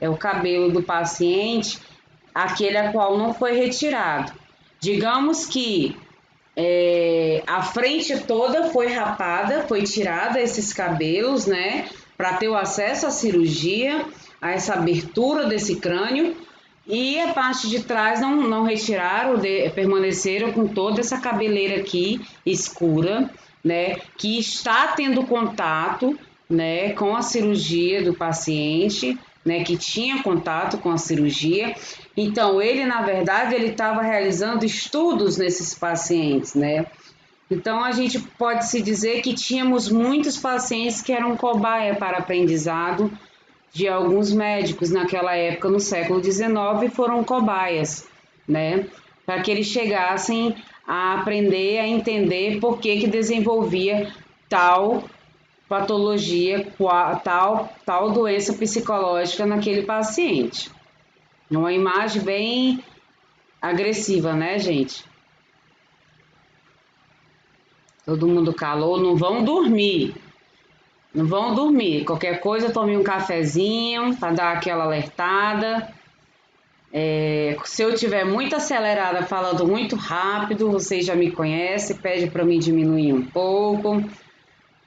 é o cabelo do paciente, aquele a qual não foi retirado. Digamos que a frente toda foi rapada, foi tirada esses cabelos, né, para ter o acesso à cirurgia, a essa abertura desse crânio, e a parte de trás não retiraram, permaneceram com toda essa cabeleira aqui escura, né, que está tendo contato, né, com a cirurgia do paciente, né, que tinha contato com a cirurgia. Então, ele, na verdade, ele estava realizando estudos nesses pacientes, né? Então, a gente pode se dizer que tínhamos muitos pacientes que eram cobaia para aprendizado de alguns médicos naquela época, no século XIX, e foram cobaias, né? Para que eles chegassem a aprender, a entender por que desenvolvia tal patologia, tal doença psicológica naquele paciente. Uma imagem bem agressiva, né, gente? Todo mundo calou, não vão dormir. Não vão dormir. Qualquer coisa, tome um cafezinho para dar aquela alertada. Se eu tiver muito acelerada, falando muito rápido, vocês já me conhecem, pede para mim diminuir um pouco,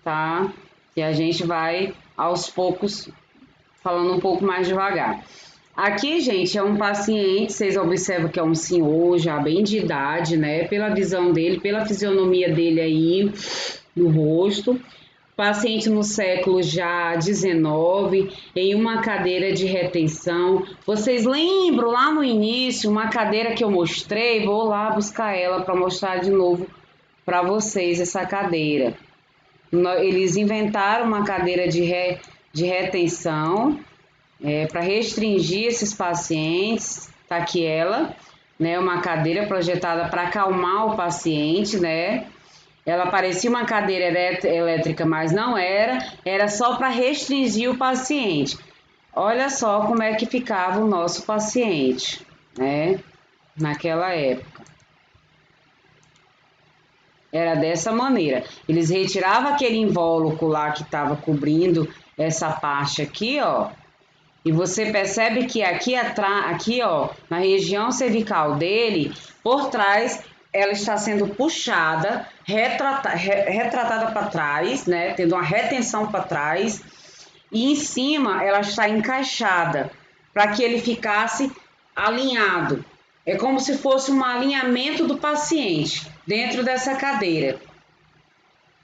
tá? E a gente vai aos poucos falando um pouco mais devagar. Aqui, gente, é um paciente, vocês observam que é um senhor já bem de idade, né? Pela visão dele, pela fisionomia dele aí no rosto. paciente no século já XIX, em uma cadeira de retenção. Vocês lembram lá no início, uma cadeira que eu mostrei? Vou lá buscar ela para mostrar de novo para vocês essa cadeira. Eles inventaram uma cadeira de retenção para restringir esses pacientes. Tá aqui ela, né? Uma cadeira projetada para acalmar o paciente, né? Ela parecia uma cadeira elétrica, mas não era. Era só para restringir o paciente. Olha só como é que ficava o nosso paciente, né? Naquela época. Era dessa maneira. Eles retiravam aquele invólucro lá que estava cobrindo essa parte aqui, ó. E você percebe que aqui atrás, aqui, ó, na região cervical dele, por trás, ela está sendo puxada, retratada para trás, né? Tendo uma retenção para trás. E em cima ela está encaixada para que ele ficasse alinhado. É como se fosse um alinhamento do paciente dentro dessa cadeira.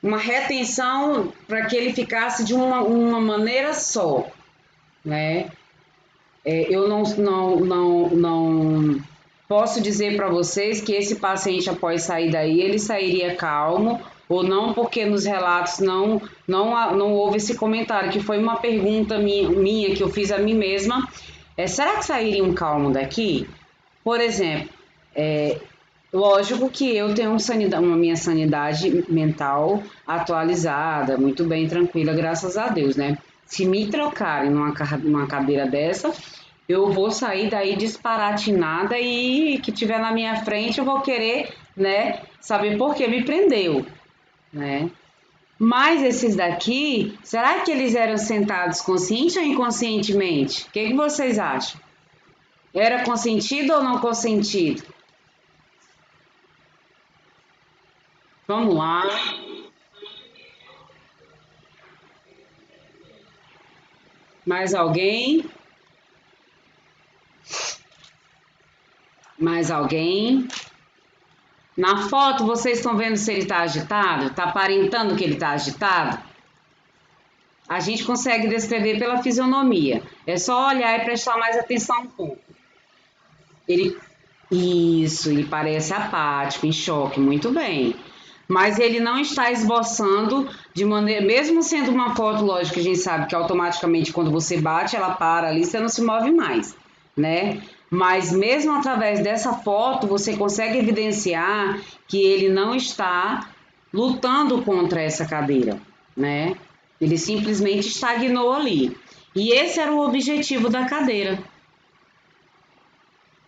Uma retenção para que ele ficasse de uma maneira só, né? Eu não posso dizer para vocês que esse paciente, após sair daí, ele sairia calmo ou não, porque nos relatos não houve esse comentário, que foi uma pergunta minha que eu fiz a mim mesma. Será que sairia um calmo daqui? Por exemplo, lógico que eu tenho uma minha sanidade mental atualizada, muito bem, tranquila, graças a Deus, né? Se me trocarem numa cadeira dessa, eu vou sair daí disparatinada e que tiver na minha frente eu vou querer, né, saber por que me prendeu, né? Mas esses daqui, será que eles eram sentados consciente ou inconscientemente? O que vocês acham? Era consentido ou não consentido? Vamos lá. Mais alguém? Mais alguém? Na foto, vocês estão vendo se ele está agitado? Está aparentando que ele está agitado? A gente consegue descrever pela fisionomia. É só olhar e prestar mais atenção um pouco. Ele parece apático, em choque, muito bem. Mas ele não está esboçando de maneira, mesmo sendo uma foto, lógico, que a gente sabe que automaticamente quando você bate, ela para ali, você não se move mais, né? Mas mesmo através dessa foto, você consegue evidenciar que ele não está lutando contra essa cadeira, né? Ele simplesmente estagnou ali. E esse era o objetivo da cadeira.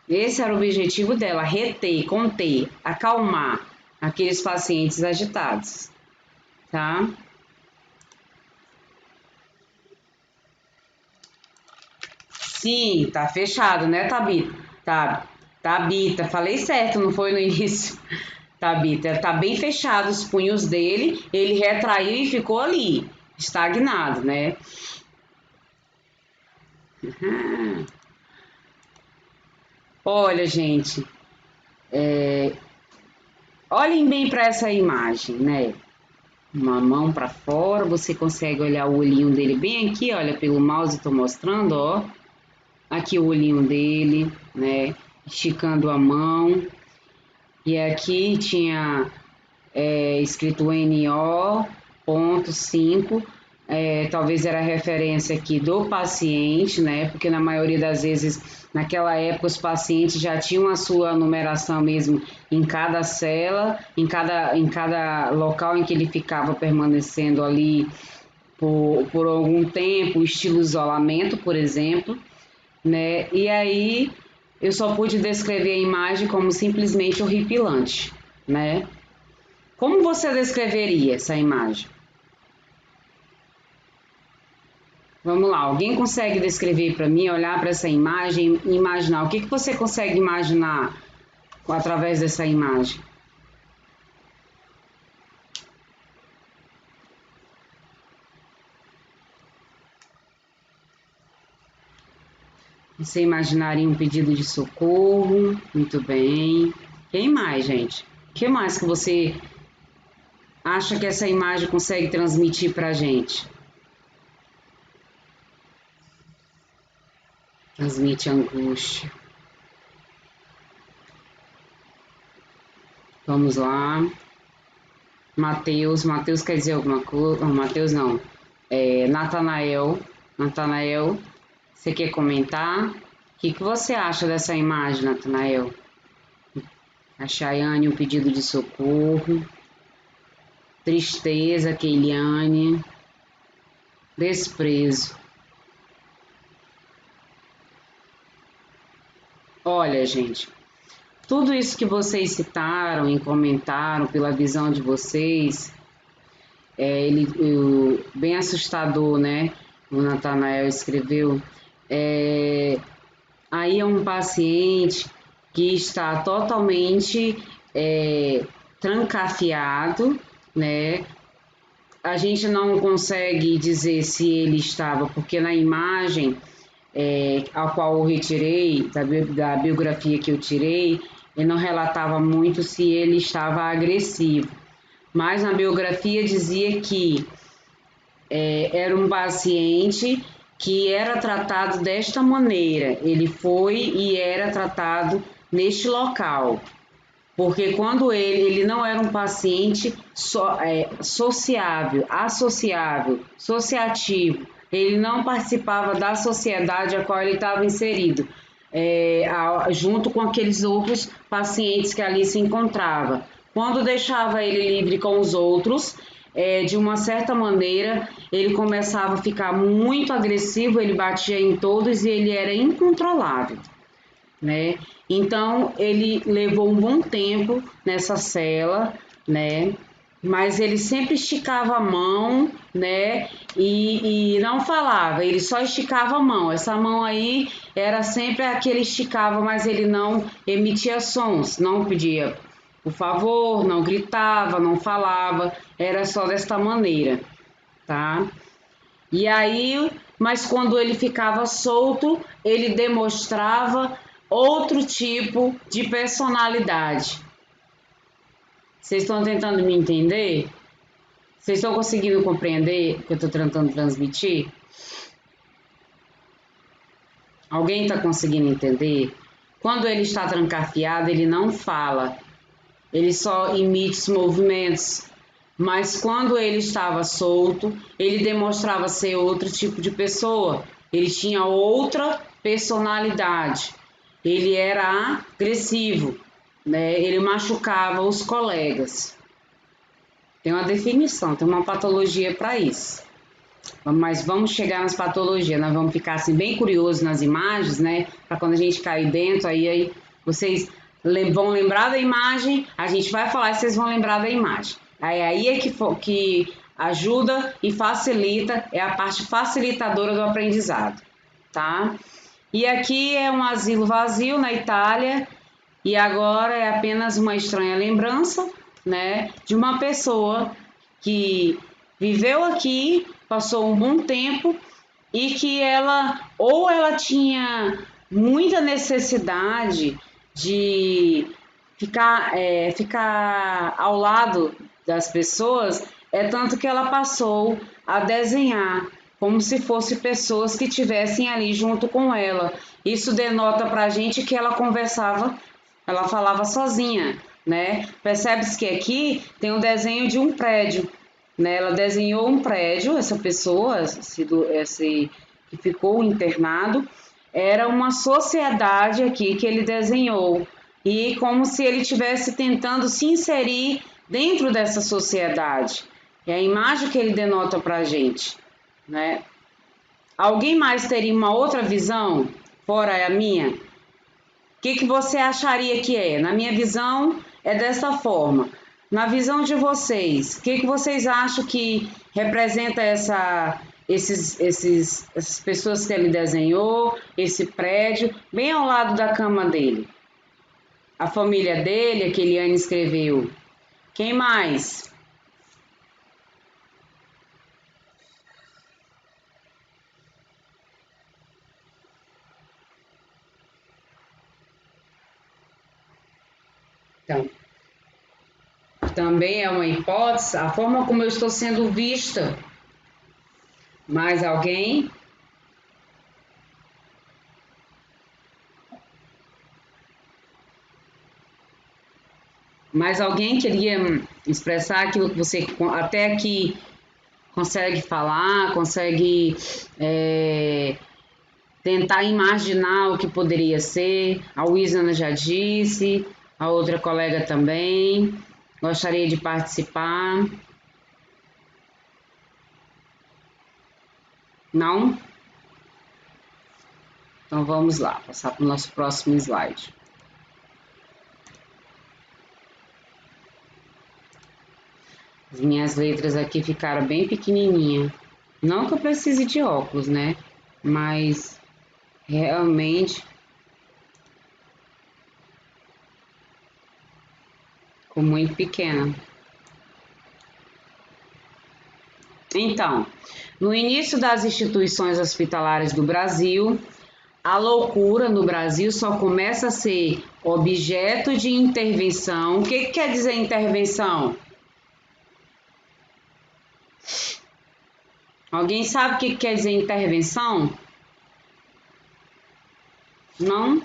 Esse era o objetivo dela, reter, conter, acalmar aqueles pacientes agitados, tá? Sim, tá fechado, né, Tabita? Tabita, falei certo, não foi no início? Tabita, tá bem fechado os punhos dele, ele retraiu e ficou ali, estagnado, né? Uhum. Olha, gente, olhem bem para essa imagem, né? Uma mão para fora, você consegue olhar o olhinho dele bem aqui, olha, pelo mouse estou mostrando, ó. Aqui o olhinho dele, né? Esticando a mão. E aqui tinha escrito NO.5, talvez era a referência aqui do paciente, né? Porque na maioria das vezes, naquela época, os pacientes já tinham a sua numeração mesmo em cada cela, em cada local em que ele ficava permanecendo ali por algum tempo, estilo isolamento, por exemplo, né? E aí eu só pude descrever a imagem como simplesmente horripilante, né? Como você descreveria essa imagem? Vamos lá, alguém consegue descrever para mim, olhar para essa imagem e imaginar o que você consegue imaginar através dessa imagem? Você imaginaria um pedido de socorro? Muito bem. Quem mais, gente? O que mais que você acha que essa imagem consegue transmitir para a gente? Transmite angústia. Vamos lá. Mateus quer dizer alguma coisa? Não, Mateus não. Natanael, você quer comentar? O que você acha dessa imagem, Natanael? A Chayane, um pedido de socorro. Tristeza, Keiliane. Desprezo. Olha, gente, tudo isso que vocês citaram e comentaram pela visão de vocês, bem assustador, né? O Natanael escreveu. Aí é um paciente que está totalmente trancafiado, né? A gente não consegue dizer se ele estava, porque na imagem a qual eu retirei, da biografia que eu tirei, ele não relatava muito se ele estava agressivo. Mas na biografia dizia que era um paciente que era tratado desta maneira. Ele foi e era tratado neste local. Porque quando ele não era um paciente sociável, associável, associativo, ele não participava da sociedade a qual ele estava inserido, junto com aqueles outros pacientes que ali se encontrava. Quando deixava ele livre com os outros, de uma certa maneira, ele começava a ficar muito agressivo, ele batia em todos e ele era incontrolável, né? Então ele levou um bom tempo nessa cela, né? Mas ele sempre esticava a mão, né? E não falava, ele só esticava a mão. Essa mão aí era sempre a que ele esticava, mas ele não emitia sons, não pedia por favor, não gritava, não falava, era só desta maneira, tá? E aí, mas quando ele ficava solto, ele demonstrava outro tipo de personalidade. Vocês estão tentando me entender? Vocês estão conseguindo compreender o que eu estou tentando transmitir? Alguém está conseguindo entender? Quando ele está trancafiado, ele não fala, ele só emite os movimentos. Mas quando ele estava solto, ele demonstrava ser outro tipo de pessoa. Ele tinha outra personalidade. Ele era agressivo, né? Ele machucava os colegas. Tem uma definição, tem uma patologia para isso. Mas vamos chegar nas patologias, nós vamos ficar assim bem curiosos nas imagens, né? Para quando a gente cair dentro, aí vocês vão lembrar da imagem, a gente vai falar e vocês vão lembrar da imagem. Aí é que ajuda e facilita, é a parte facilitadora do aprendizado, tá? E aqui é um asilo vazio na Itália e agora é apenas uma estranha lembrança, né, de uma pessoa que viveu aqui, passou um bom tempo e que ela tinha muita necessidade de ficar ao lado das pessoas, tanto que ela passou a desenhar como se fossem pessoas que estivessem ali junto com ela. Isso denota para a gente que ela falava sozinha, né? Percebe-se que aqui tem um desenho de um prédio, né? Ela desenhou um prédio, essa pessoa, esse que ficou internado, era uma sociedade aqui que ele desenhou. E como se ele estivesse tentando se inserir dentro dessa sociedade. É a imagem que ele denota para a gente, né? Alguém mais teria uma outra visão, fora a minha? O que você acharia que é? Na minha visão, é dessa forma. Na visão de vocês, o que vocês acham que representa essas pessoas que ele desenhou, esse prédio, bem ao lado da cama dele? A família dele, a que Eliane escreveu. Quem mais? Então, também é uma hipótese, a forma como eu estou sendo vista. Mais alguém? Mais alguém queria expressar aquilo que você até aqui consegue falar, consegue tentar imaginar o que poderia ser? A Wisana já disse, a outra colega também. Gostaria de participar? Não? Então vamos lá, passar para o nosso próximo slide. As minhas letras aqui ficaram bem pequenininhas. Não que eu precise de óculos, né? Mas realmente ficou muito pequena. Então, no início das instituições hospitalares do Brasil, a loucura no Brasil só começa a ser objeto de intervenção. O que quer dizer intervenção? Alguém sabe o que quer dizer intervenção? Não?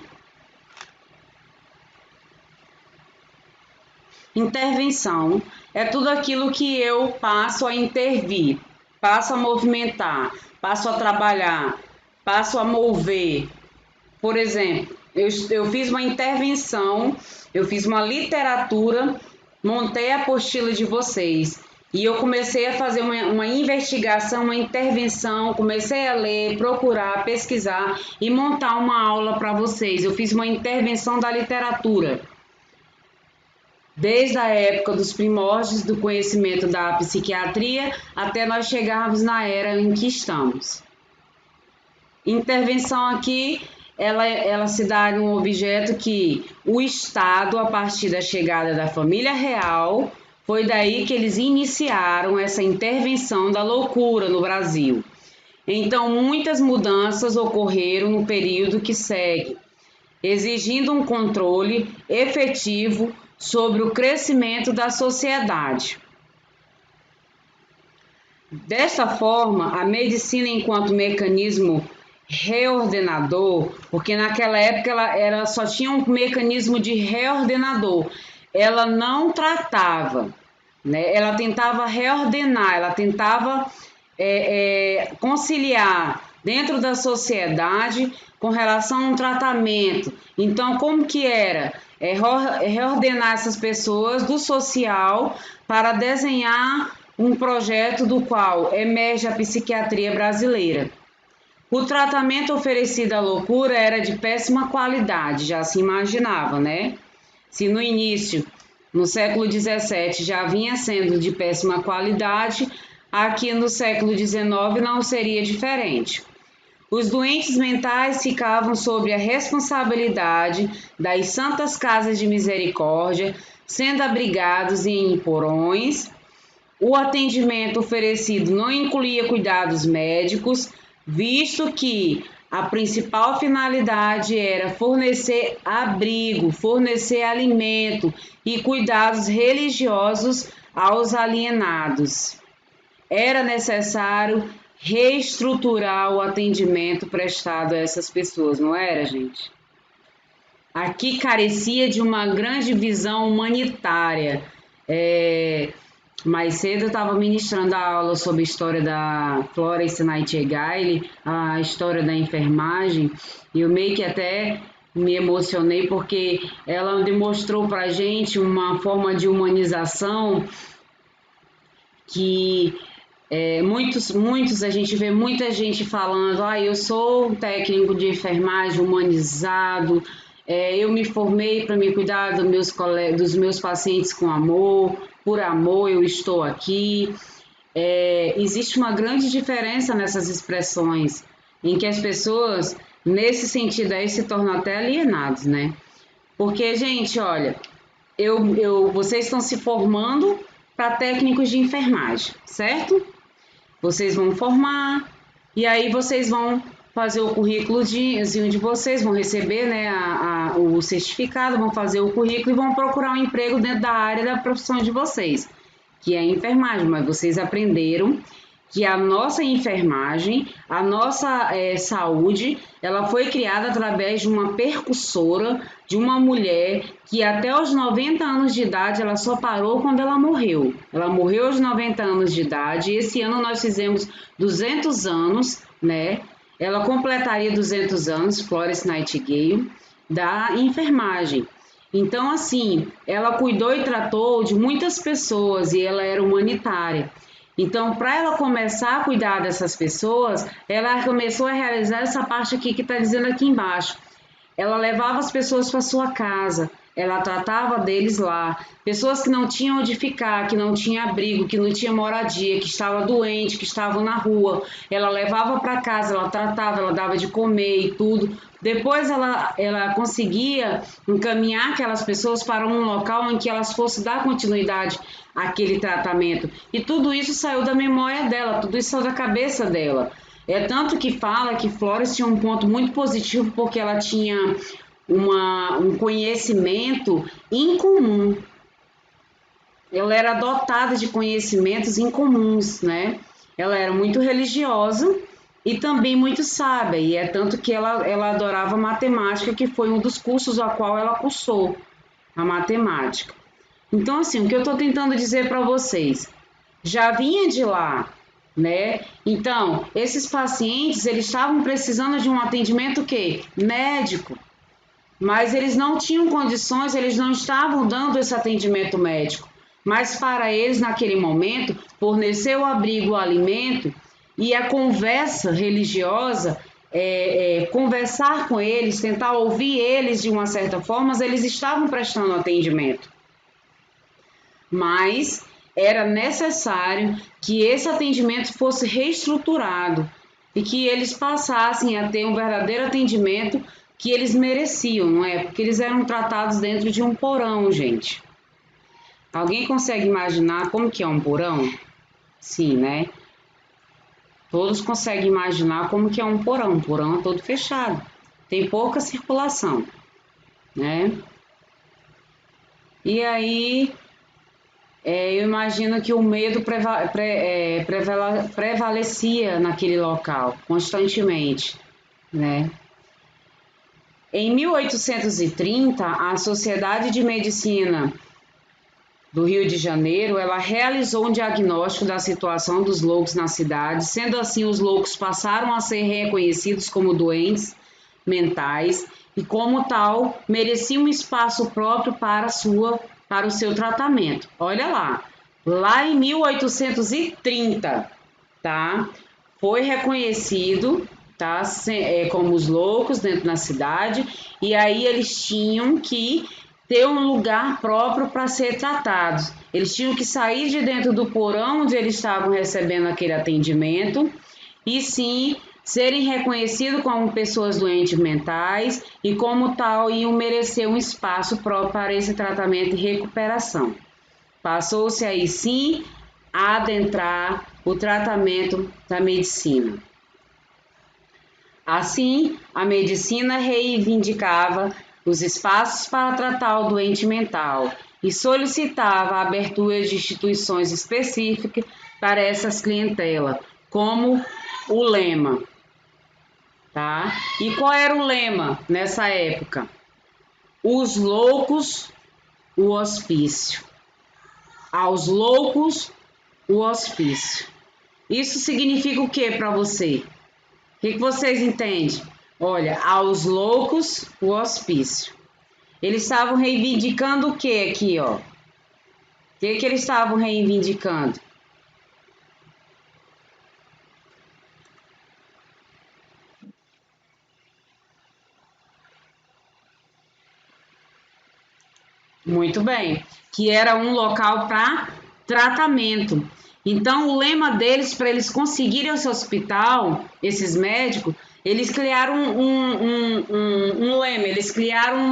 Intervenção é tudo aquilo que eu passo a intervir, passo a movimentar, passo a trabalhar, passo a mover. Por exemplo, eu fiz uma intervenção, eu fiz uma literatura, montei a apostila de vocês e eu comecei a fazer uma investigação, uma intervenção, comecei a ler, procurar, pesquisar e montar uma aula para vocês. Eu fiz uma intervenção da literatura. Desde a época dos primórdios do conhecimento da psiquiatria até nós chegarmos na era em que estamos. Intervenção aqui, ela se dá num objeto que o Estado, a partir da chegada da família real, foi daí que eles iniciaram essa intervenção da loucura no Brasil. Então, muitas mudanças ocorreram no período que segue, exigindo um controle efetivo sobre o crescimento da sociedade. Desta forma, a medicina enquanto mecanismo reordenador, porque naquela época ela só tinha um mecanismo de reordenador, ela não tratava, né? Ela tentava reordenar, ela tentava conciliar dentro da sociedade com relação a um tratamento. Então, como que era? Reordenar essas pessoas do social para desenhar um projeto do qual emerge a psiquiatria brasileira. O tratamento oferecido à loucura era de péssima qualidade, já se imaginava, né? Se no início, no século XVII, já vinha sendo de péssima qualidade, aqui no século XIX não seria diferente. Os doentes mentais ficavam sob a responsabilidade das santas casas de misericórdia, sendo abrigados em porões. O atendimento oferecido não incluía cuidados médicos, visto que a principal finalidade era fornecer abrigo, fornecer alimento e cuidados religiosos aos alienados. Era necessário reestruturar o atendimento prestado a essas pessoas, não era, gente? Aqui carecia de uma grande visão humanitária. Mais cedo eu estava ministrando a aula sobre a história da Florence Nightingale, a história da enfermagem, e eu meio que até me emocionei porque ela demonstrou para a gente uma forma de humanização que muitos, a gente vê muita gente falando, eu sou um técnico de enfermagem humanizado, eu me formei para me cuidar dos meus pacientes com amor, por amor eu estou aqui. Existe uma grande diferença nessas expressões, em que as pessoas, nesse sentido aí, se tornam até alienados, né? Porque, gente, olha, vocês estão se formando para técnicos de enfermagem, certo? Vocês vão formar e aí vocês vão fazer o currículo de vocês, vão receber, né, o certificado, vão fazer o currículo e vão procurar um emprego dentro da área da profissão de vocês, que é a enfermagem, mas vocês aprenderam que a nossa enfermagem, a nossa saúde, ela foi criada através de uma percussora, de uma mulher que até os 90 anos de idade, ela só parou quando ela morreu. Ela morreu aos 90 anos de idade e esse ano nós fizemos 200 anos, né? Ela completaria 200 anos, Florence Nightingale, da enfermagem. Então, assim, ela cuidou e tratou de muitas pessoas e ela era humanitária. Então, para ela começar a cuidar dessas pessoas, ela começou a realizar essa parte aqui que está dizendo aqui embaixo. Ela levava as pessoas para sua casa, ela tratava deles lá. Pessoas que não tinham onde ficar, que não tinham abrigo, que não tinham moradia, que estavam doentes, que estavam na rua. Ela levava para casa, ela tratava, ela dava de comer e tudo. Depois ela conseguia encaminhar aquelas pessoas para um local em que elas fossem dar continuidade àquele tratamento. E tudo isso saiu da memória dela, tudo isso saiu da cabeça dela. É tanto que fala que Florence tinha um ponto muito positivo porque ela tinha um conhecimento incomum. Ela era dotada de conhecimentos incomuns, né? Ela era muito religiosa e também muito sábia, e é tanto que ela adorava matemática, que foi um dos cursos a qual ela cursou, a matemática. Então, assim, o que eu estou tentando dizer para vocês, já vinha de lá, né? Então, esses pacientes, eles estavam precisando de um atendimento o quê? Médico, mas eles não tinham condições, eles não estavam dando esse atendimento médico. Mas para eles, naquele momento, fornecer o abrigo, o alimento e a conversa religiosa, conversar com eles, tentar ouvir eles de uma certa forma, eles estavam prestando atendimento. Mas era necessário que esse atendimento fosse reestruturado e que eles passassem a ter um verdadeiro atendimento que eles mereciam, não é? Porque eles eram tratados dentro de um porão, gente. Alguém consegue imaginar como que é um porão? Sim, né? Todos conseguem imaginar como que é um porão. Um porão é todo fechado. Tem pouca circulação, né? E aí, eu imagino que o medo prevalecia naquele local, constantemente, né? Em 1830, a Sociedade de Medicina do Rio de Janeiro, ela realizou um diagnóstico da situação dos loucos na cidade, sendo assim, os loucos passaram a ser reconhecidos como doentes mentais e, como tal, mereciam um espaço próprio para o seu tratamento. Olha lá em 1830, tá? Foi reconhecido, tá? Como os loucos dentro da cidade, e aí eles tinham que ter um lugar próprio para ser tratados. Eles tinham que sair de dentro do porão onde eles estavam recebendo aquele atendimento e sim serem reconhecidos como pessoas doentes mentais e, como tal, iam merecer um espaço próprio para esse tratamento e recuperação. Passou-se aí sim a adentrar o tratamento da medicina. Assim, a medicina reivindicava os espaços para tratar o doente mental e solicitava a abertura de instituições específicas para essas clientelas, como o lema, tá? E qual era o lema nessa época? Os loucos, o hospício. Aos loucos, o hospício. Isso significa o que para você? O que vocês entendem? Olha, aos loucos, o hospício. Eles estavam reivindicando o que aqui, ó? O que eles estavam reivindicando? Muito bem. Que era um local para tratamento. Então, o lema deles, para eles conseguirem esse hospital, esses médicos, eles criaram um lema, eles criaram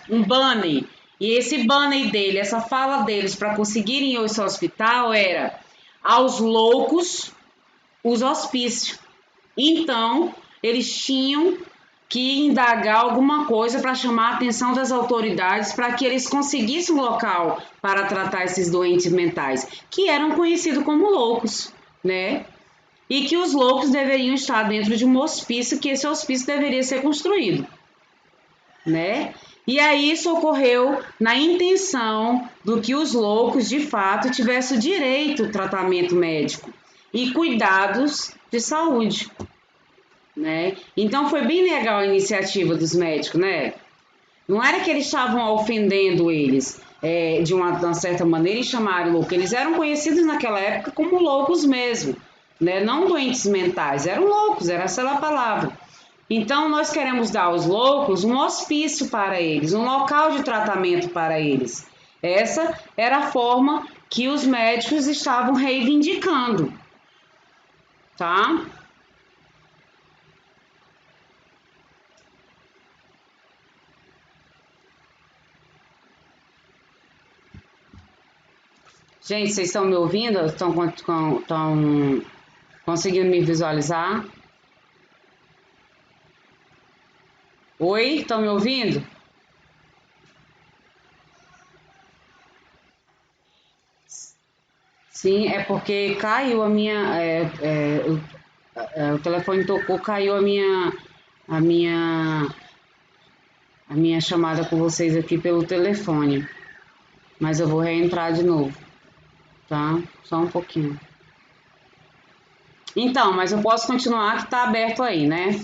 um banner. E esse banner dele, essa fala deles para conseguirem esse hospital era: aos loucos, os hospícios. Então, eles tinham que indagar alguma coisa para chamar a atenção das autoridades para que eles conseguissem um local para tratar esses doentes mentais, que eram conhecidos como loucos, né? E que os loucos deveriam estar dentro de um hospício, que esse hospício deveria ser construído, né? E aí isso ocorreu na intenção do que os loucos, de fato, tivessem direito ao tratamento médico e cuidados de saúde, né? Então foi bem legal a iniciativa dos médicos, né? Não era que eles estavam ofendendo eles de uma certa maneira e chamaram louco. Eles eram conhecidos naquela época como loucos mesmo, né? Não doentes mentais, eram loucos, era essa a palavra. Então nós queremos dar aos loucos um hospício para eles, um local de tratamento para eles. Essa era a forma que os médicos estavam reivindicando, tá? Gente, vocês estão me ouvindo? Estão conseguindo me visualizar? Oi, estão me ouvindo? Sim, é porque caiu a minha. O telefone tocou, caiu a minha, a minha chamada com vocês aqui pelo telefone. Mas eu vou reentrar de novo, tá? Só um pouquinho. Então, mas eu posso continuar que tá aberto aí, né?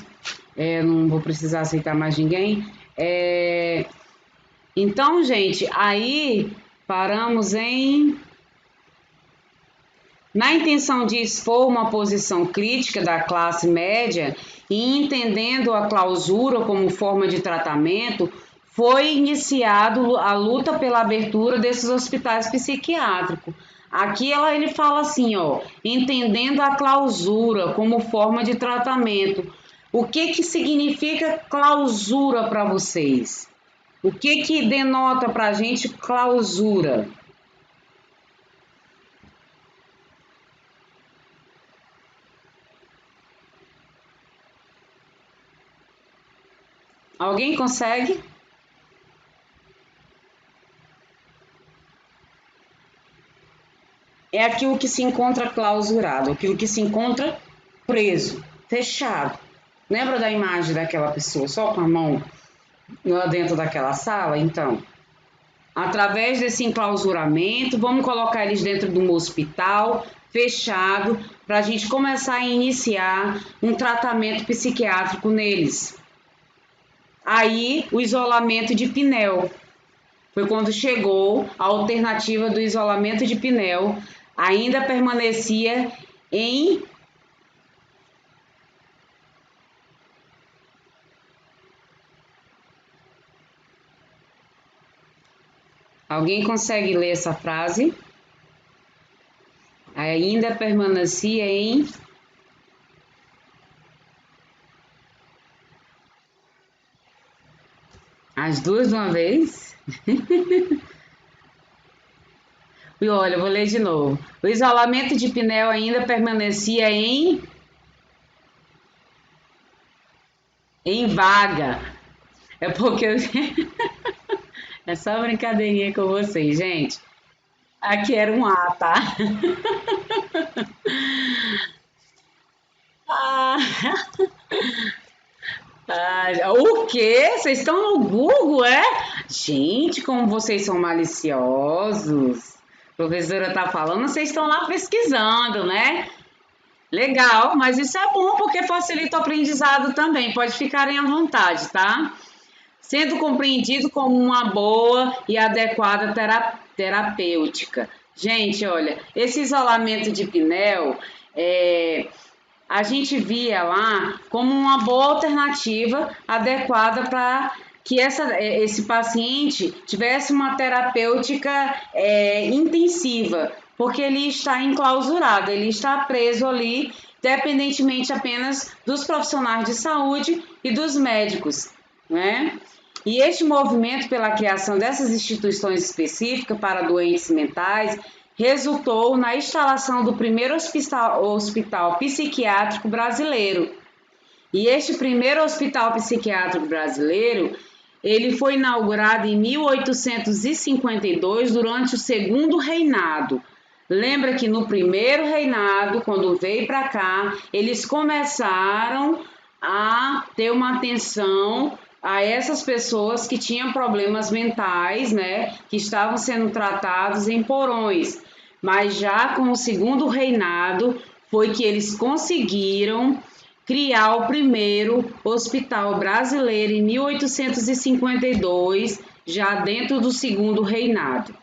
Não vou precisar aceitar mais ninguém. Então, gente, aí paramos na intenção de expor uma posição crítica da classe média e entendendo a clausura como forma de tratamento, foi iniciado a luta pela abertura desses hospitais psiquiátricos. Aqui ele fala assim, ó, entendendo a clausura como forma de tratamento. O que que significa clausura para vocês? O que que denota para a gente clausura? Alguém consegue? É aquilo que se encontra clausurado, aquilo que se encontra preso, fechado. Lembra da imagem daquela pessoa só com a mão lá dentro daquela sala? Então, através desse enclausuramento, vamos colocar eles dentro de um hospital fechado para a gente começar a iniciar um tratamento psiquiátrico neles. Aí, o isolamento de Pinel. Foi quando chegou a alternativa do isolamento de Pinel, ainda permanecia em. Alguém consegue ler essa frase? Ainda permanecia em. As duas de uma vez? E olha, eu vou ler de novo. O isolamento de Pinel ainda permanecia em vaga. É porque eu... É só brincadeirinha com vocês, gente. Aqui era um A, tá? Ah, o quê? Vocês estão no Google, é? Gente, como vocês são maliciosos. A professora tá falando, vocês estão lá pesquisando, né? Legal, mas isso é bom porque facilita o aprendizado também. Pode ficarem à vontade, tá? Sendo compreendido como uma boa e adequada terapêutica. Gente, olha, esse isolamento de Pinel, a gente via lá como uma boa alternativa adequada para que esse paciente tivesse uma terapêutica intensiva, porque ele está enclausurado, ele está preso ali, dependentemente apenas dos profissionais de saúde e dos médicos, né? E este movimento pela criação dessas instituições específicas para doentes mentais resultou na instalação do primeiro hospital psiquiátrico brasileiro, E este primeiro hospital psiquiátrico brasileiro, ele foi inaugurado em 1852 durante o segundo reinado. Lembra que no primeiro reinado, quando veio para cá, eles começaram a ter uma atenção a essas pessoas que tinham problemas mentais, né, que estavam sendo tratados em porões. Mas já com o segundo reinado foi que eles conseguiram criar o primeiro hospital brasileiro em 1852, já dentro do segundo reinado,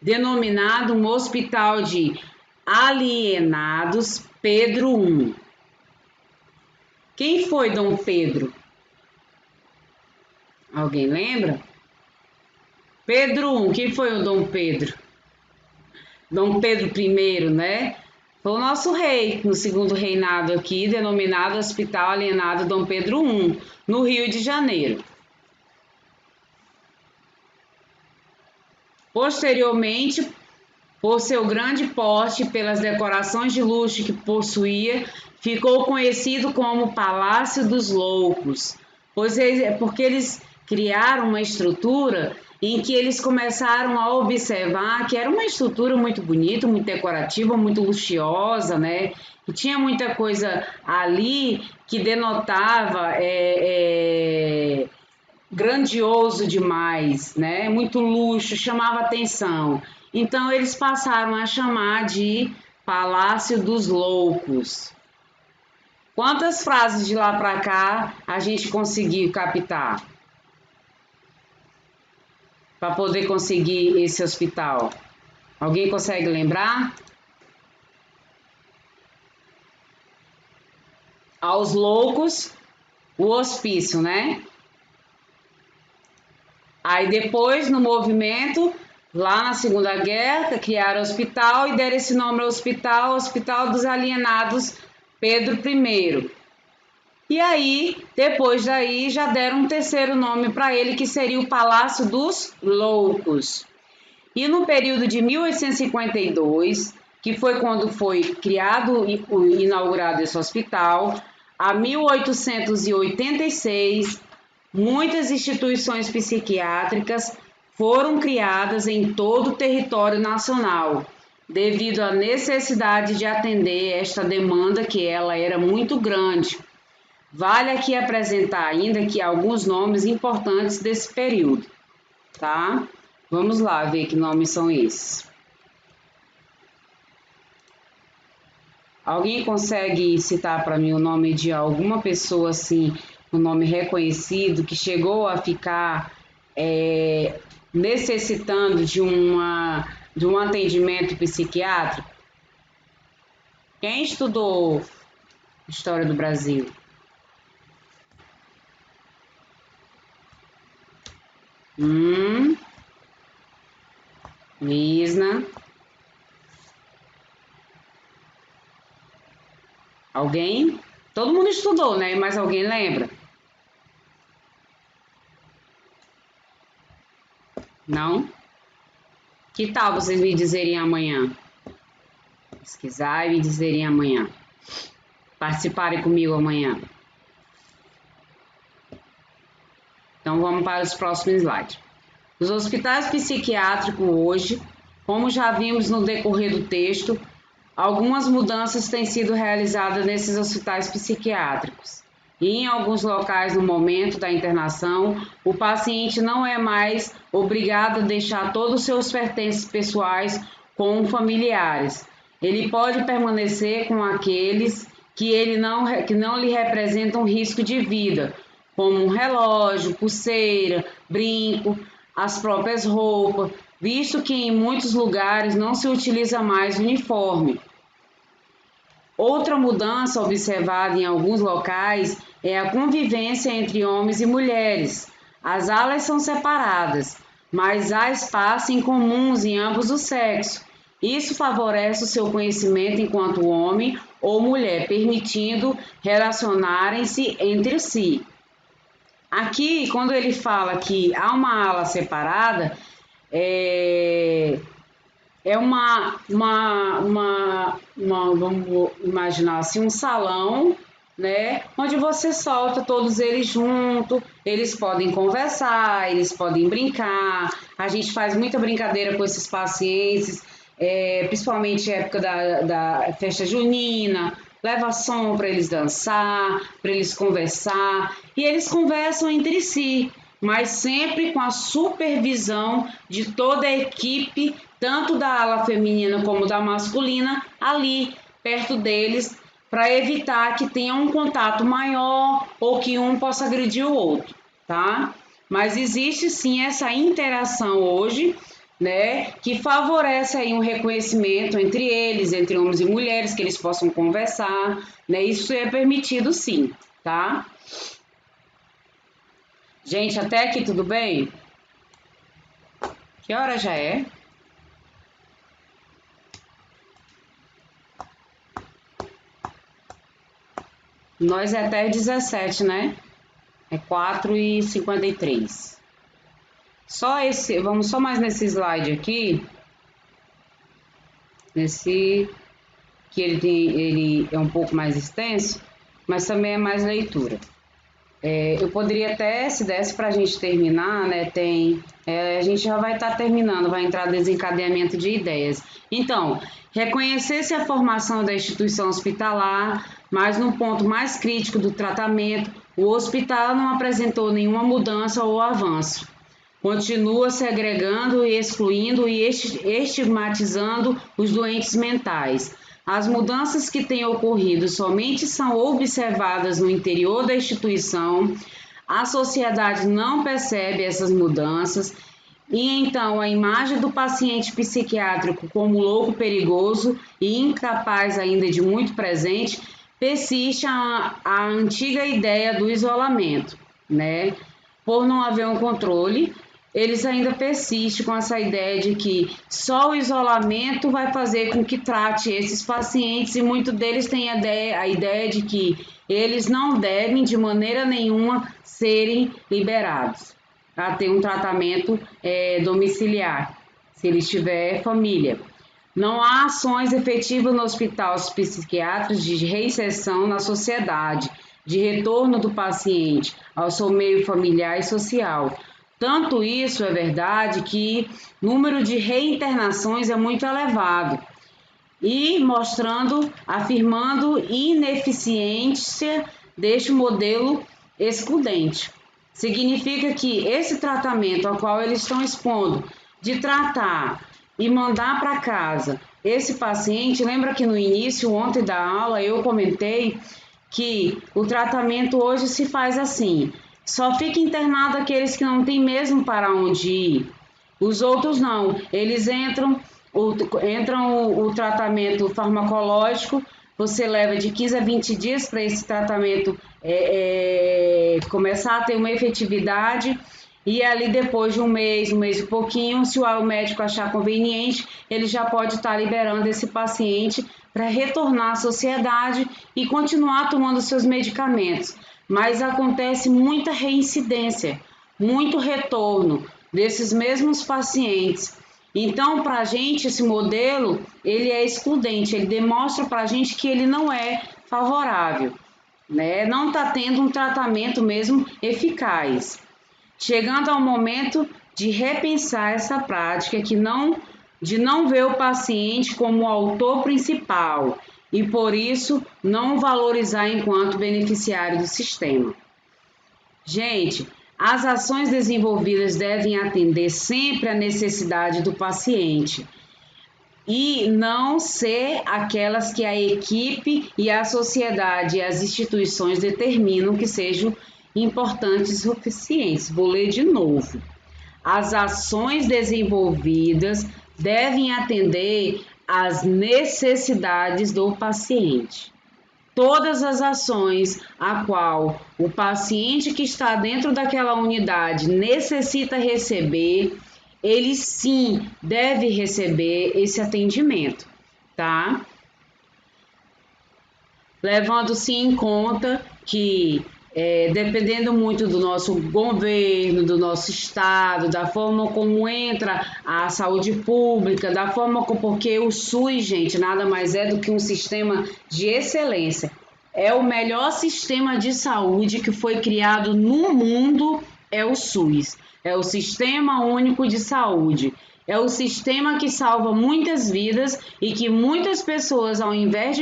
denominado um Hospital de Alienados Pedro I. Quem foi Dom Pedro? Alguém lembra? Pedro I, quem foi o Dom Pedro? Dom Pedro I, né? Foi o nosso rei no segundo reinado aqui, denominado Hospital Alienado Dom Pedro I, no Rio de Janeiro. Posteriormente, por seu grande porte e pelas decorações de luxo que possuía, ficou conhecido como Palácio dos Loucos, porque eles criaram uma estrutura em que eles começaram a observar que era uma estrutura muito bonita, muito decorativa, muito luxuosa, né? E tinha muita coisa ali que denotava grandioso demais, né? Muito luxo, chamava atenção. Então eles passaram a chamar de Palácio dos Loucos. Quantas frases de lá para cá a gente conseguiu captar para poder conseguir esse hospital? Alguém consegue lembrar? Aos loucos, o hospício, né? Aí depois, no movimento, lá na Segunda Guerra, criaram o hospital e deram esse nome ao hospital, Hospital dos Alienados Pedro I. E aí, depois daí, já deram um terceiro nome para ele, que seria o Palácio dos Loucos. E no período de 1852, que foi quando foi criado e inaugurado esse hospital, a 1886, muitas instituições psiquiátricas foram criadas em todo o território nacional, devido à necessidade de atender esta demanda, que ela era muito grande. Vale aqui apresentar ainda aqui alguns nomes importantes desse período, tá? Vamos lá ver que nomes são esses. Alguém consegue citar para mim o nome de alguma pessoa assim, um nome reconhecido, que chegou a ficar necessitando de um atendimento psiquiátrico? Quem estudou História do Brasil? Lisna. Alguém? Todo mundo estudou, né? Mas alguém lembra? Não? Que tal vocês me dizerem amanhã? Pesquisar e me dizerem amanhã. Participarem comigo amanhã. Então vamos para os próximos slides. Os hospitais psiquiátricos hoje, como já vimos no decorrer do texto, algumas mudanças têm sido realizadas nesses hospitais psiquiátricos. E em alguns locais, no momento da internação, o paciente não é mais obrigado a deixar todos os seus pertences pessoais com familiares. Ele pode permanecer com aqueles que não lhe representam risco de vida, como um relógio, pulseira, brinco, as próprias roupas, visto que em muitos lugares não se utiliza mais uniforme. Outra mudança observada em alguns locais é a convivência entre homens e mulheres. As alas são separadas, mas há espaço em comuns em ambos os sexos. Isso favorece o seu conhecimento enquanto homem ou mulher, permitindo relacionarem-se entre si. Aqui, quando ele fala que há uma ala separada, vamos imaginar assim, um salão né? Onde você solta todos eles juntos, eles podem conversar, eles podem brincar. A gente faz muita brincadeira com esses pacientes, principalmente época da festa junina, leva som para eles dançar, para eles conversar, e eles conversam entre si, mas sempre com a supervisão de toda a equipe, tanto da ala feminina como da masculina, ali perto deles, para evitar que tenha um contato maior ou que um possa agredir o outro, tá? Mas existe sim essa interação hoje, né, que favorece aí um reconhecimento entre eles, entre homens e mulheres, que eles possam conversar, né? Isso é permitido sim, tá? Gente, até aqui tudo bem? Que hora já é? Nós é até 17, né? É 4h53. Só esse, vamos só mais nesse slide aqui, nesse que ele é um pouco mais extenso, mas também é mais leitura. Eu poderia até, se desse para a gente terminar, né? A gente já vai estar terminando, vai entrar desencadeamento de ideias. Então, reconhecer-se a formação da instituição hospitalar, mas no ponto mais crítico do tratamento, o hospital não apresentou nenhuma mudança ou avanço. Continua segregando e excluindo e estigmatizando os doentes mentais. As mudanças que têm ocorrido somente são observadas no interior da instituição, a sociedade não percebe essas mudanças e então a imagem do paciente psiquiátrico como louco perigoso e incapaz ainda de muito presente persiste a antiga ideia do isolamento, né? Por não haver um controle, eles ainda persistem com essa ideia de que só o isolamento vai fazer com que trate esses pacientes e muitos deles têm a ideia de que eles não devem de maneira nenhuma serem liberados a ter um tratamento domiciliar, se eles tiverem família. Não há ações efetivas no hospital psiquiátricos de reinserção na sociedade, de retorno do paciente ao seu meio familiar e social. Tanto isso é verdade que o número de reinternações é muito elevado e afirmando ineficiência deste modelo excludente. Significa que esse tratamento ao qual eles estão expondo, de tratar e mandar para casa esse paciente, lembra que no início, ontem da aula, eu comentei que o tratamento hoje se faz assim: só fica internado aqueles que não têm mesmo para onde ir. Os outros não, eles entram o tratamento farmacológico, você leva de 15 a 20 dias para esse tratamento começar a ter uma efetividade, e ali depois de um mês e pouquinho, se o médico achar conveniente, ele já pode estar liberando esse paciente para retornar à sociedade e continuar tomando seus medicamentos. Mas acontece muita reincidência, muito retorno desses mesmos pacientes. Então, para a gente, esse modelo, ele é excludente, ele demonstra para a gente que ele não é favorável, né? Não está tendo um tratamento mesmo eficaz. Chegando ao momento de repensar essa prática de não ver o paciente como o autor principal e, por isso, não valorizar enquanto beneficiário do sistema. Gente, as ações desenvolvidas devem atender sempre à necessidade do paciente e não ser aquelas que a equipe e a sociedade e as instituições determinam que sejam importantes e suficientes. Vou ler de novo. As ações desenvolvidas devem atender às necessidades do paciente. Todas as ações a qual o paciente que está dentro daquela unidade necessita receber, ele sim deve receber esse atendimento, tá? Levando-se em conta que, dependendo muito do nosso governo, do nosso estado, da forma como entra a saúde pública, da forma como, porque o SUS, gente, nada mais é do que um sistema de excelência. é o melhor sistema de saúde que foi criado no mundo, é o SUS. É o Sistema Único de Saúde. É o sistema que salva muitas vidas e que muitas pessoas, ao invés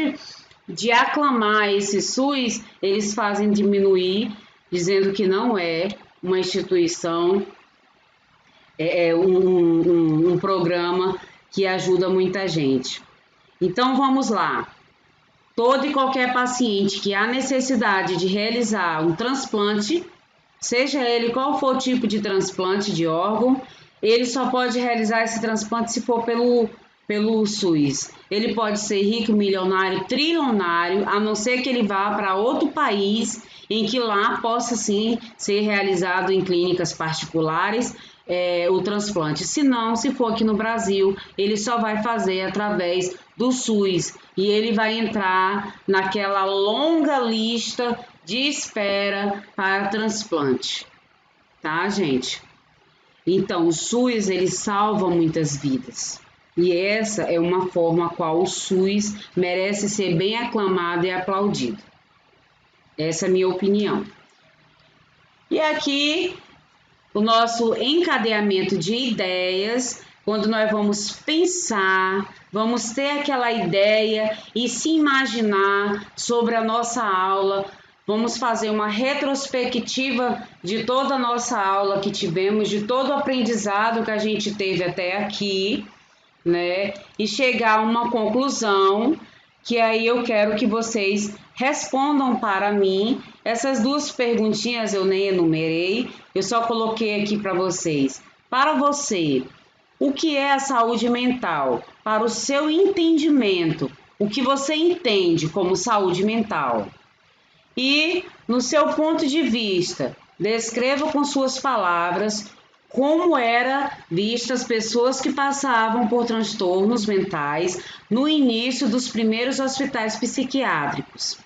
de aclamar esse SUS, eles fazem diminuir, dizendo que não é uma instituição, um programa que ajuda muita gente. Então vamos lá. Todo e qualquer paciente que há necessidade de realizar um transplante, seja ele qual for o tipo de transplante de órgão, ele só pode realizar esse transplante se for pelo SUS. Ele pode ser rico, milionário, trilionário, a não ser que ele vá para outro país em que lá possa sim ser realizado em clínicas particulares o transplante. Se não, se for aqui no Brasil, ele só vai fazer através do SUS e ele vai entrar naquela longa lista de espera para transplante, tá, gente? Então, o SUS, ele salva muitas vidas. E essa é uma forma a qual o SUS merece ser bem aclamado e aplaudido. Essa é a minha opinião. E aqui, o nosso encadeamento de ideias, quando nós vamos pensar, vamos ter aquela ideia e se imaginar sobre a nossa aula, vamos fazer uma retrospectiva de toda a nossa aula que tivemos, de todo o aprendizado que a gente teve até aqui, né? E chegar a uma conclusão, que aí eu quero que vocês respondam para mim. Essas duas perguntinhas eu nem enumerei, eu só coloquei aqui para vocês. Para você, o que é a saúde mental? Para o seu entendimento, o que você entende como saúde mental? E, no seu ponto de vista, descreva com suas palavras como era vista as pessoas que passavam por transtornos mentais no início dos primeiros hospitais psiquiátricos.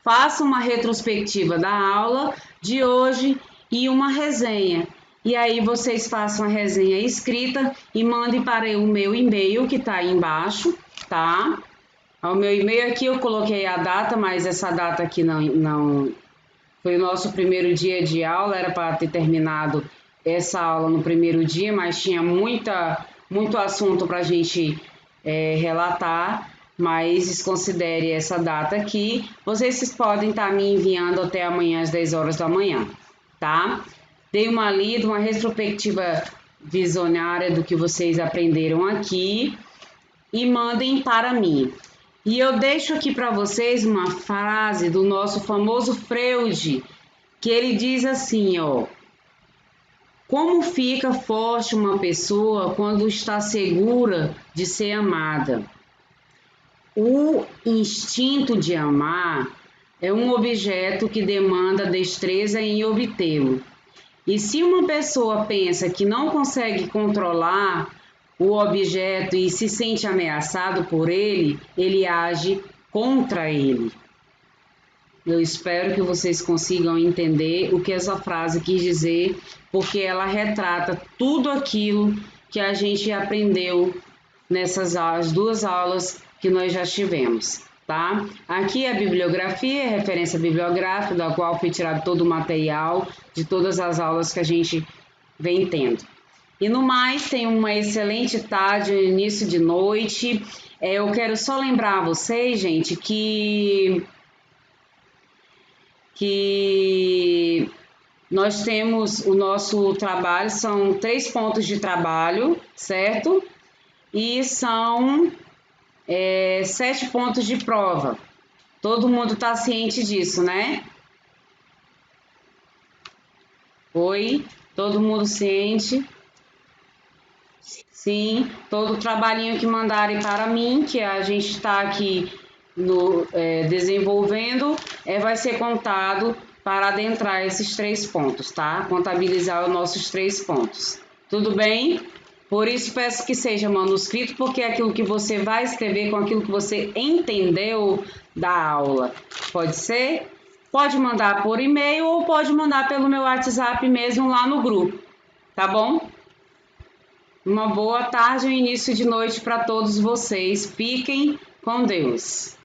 Faça uma retrospectiva da aula de hoje e uma resenha. E aí vocês façam a resenha escrita e mandem para o meu e-mail que está aí embaixo, tá? O meu e-mail aqui eu coloquei a data, mas essa data aqui não foi o nosso primeiro dia de aula, era para ter terminado essa aula no primeiro dia, mas tinha muito assunto para a gente relatar, mas desconsidere essa data aqui. Vocês podem estar me enviando até amanhã às 10 horas da manhã, tá? Dei uma lida, uma retrospectiva visionária do que vocês aprenderam aqui e mandem para mim. E eu deixo aqui para vocês uma frase do nosso famoso Freud, que ele diz assim, ó: como fica forte uma pessoa quando está segura de ser amada? O instinto de amar é um objeto que demanda destreza em obtê-lo. E se uma pessoa pensa que não consegue controlar o objeto e se sente ameaçado por ele, ele age contra ele. Eu espero que vocês consigam entender o que essa frase quis dizer, porque ela retrata tudo aquilo que a gente aprendeu nessas duas aulas que nós já tivemos, tá? Aqui a bibliografia, a referência bibliográfica, da qual foi tirado todo o material de todas as aulas que a gente vem tendo. E no mais, tenha uma excelente tarde, início de noite. Eu quero só lembrar a vocês, gente, que nós temos o nosso trabalho, são 3 pontos de trabalho, certo? E são 7 pontos de prova. Todo mundo está ciente disso, né? Oi? Todo mundo ciente? Sim, todo o trabalhinho que mandarem para mim, que a gente está aqui desenvolvendo, vai ser contado para adentrar esses 3 pontos, tá? Contabilizar os nossos 3 pontos. Tudo bem? Por isso peço que seja manuscrito, porque é aquilo que você vai escrever com aquilo que você entendeu da aula. Pode ser? Pode mandar por e-mail ou pode mandar pelo meu WhatsApp mesmo lá no grupo, tá bom? Uma boa tarde e início de noite para todos vocês. Fiquem com Deus.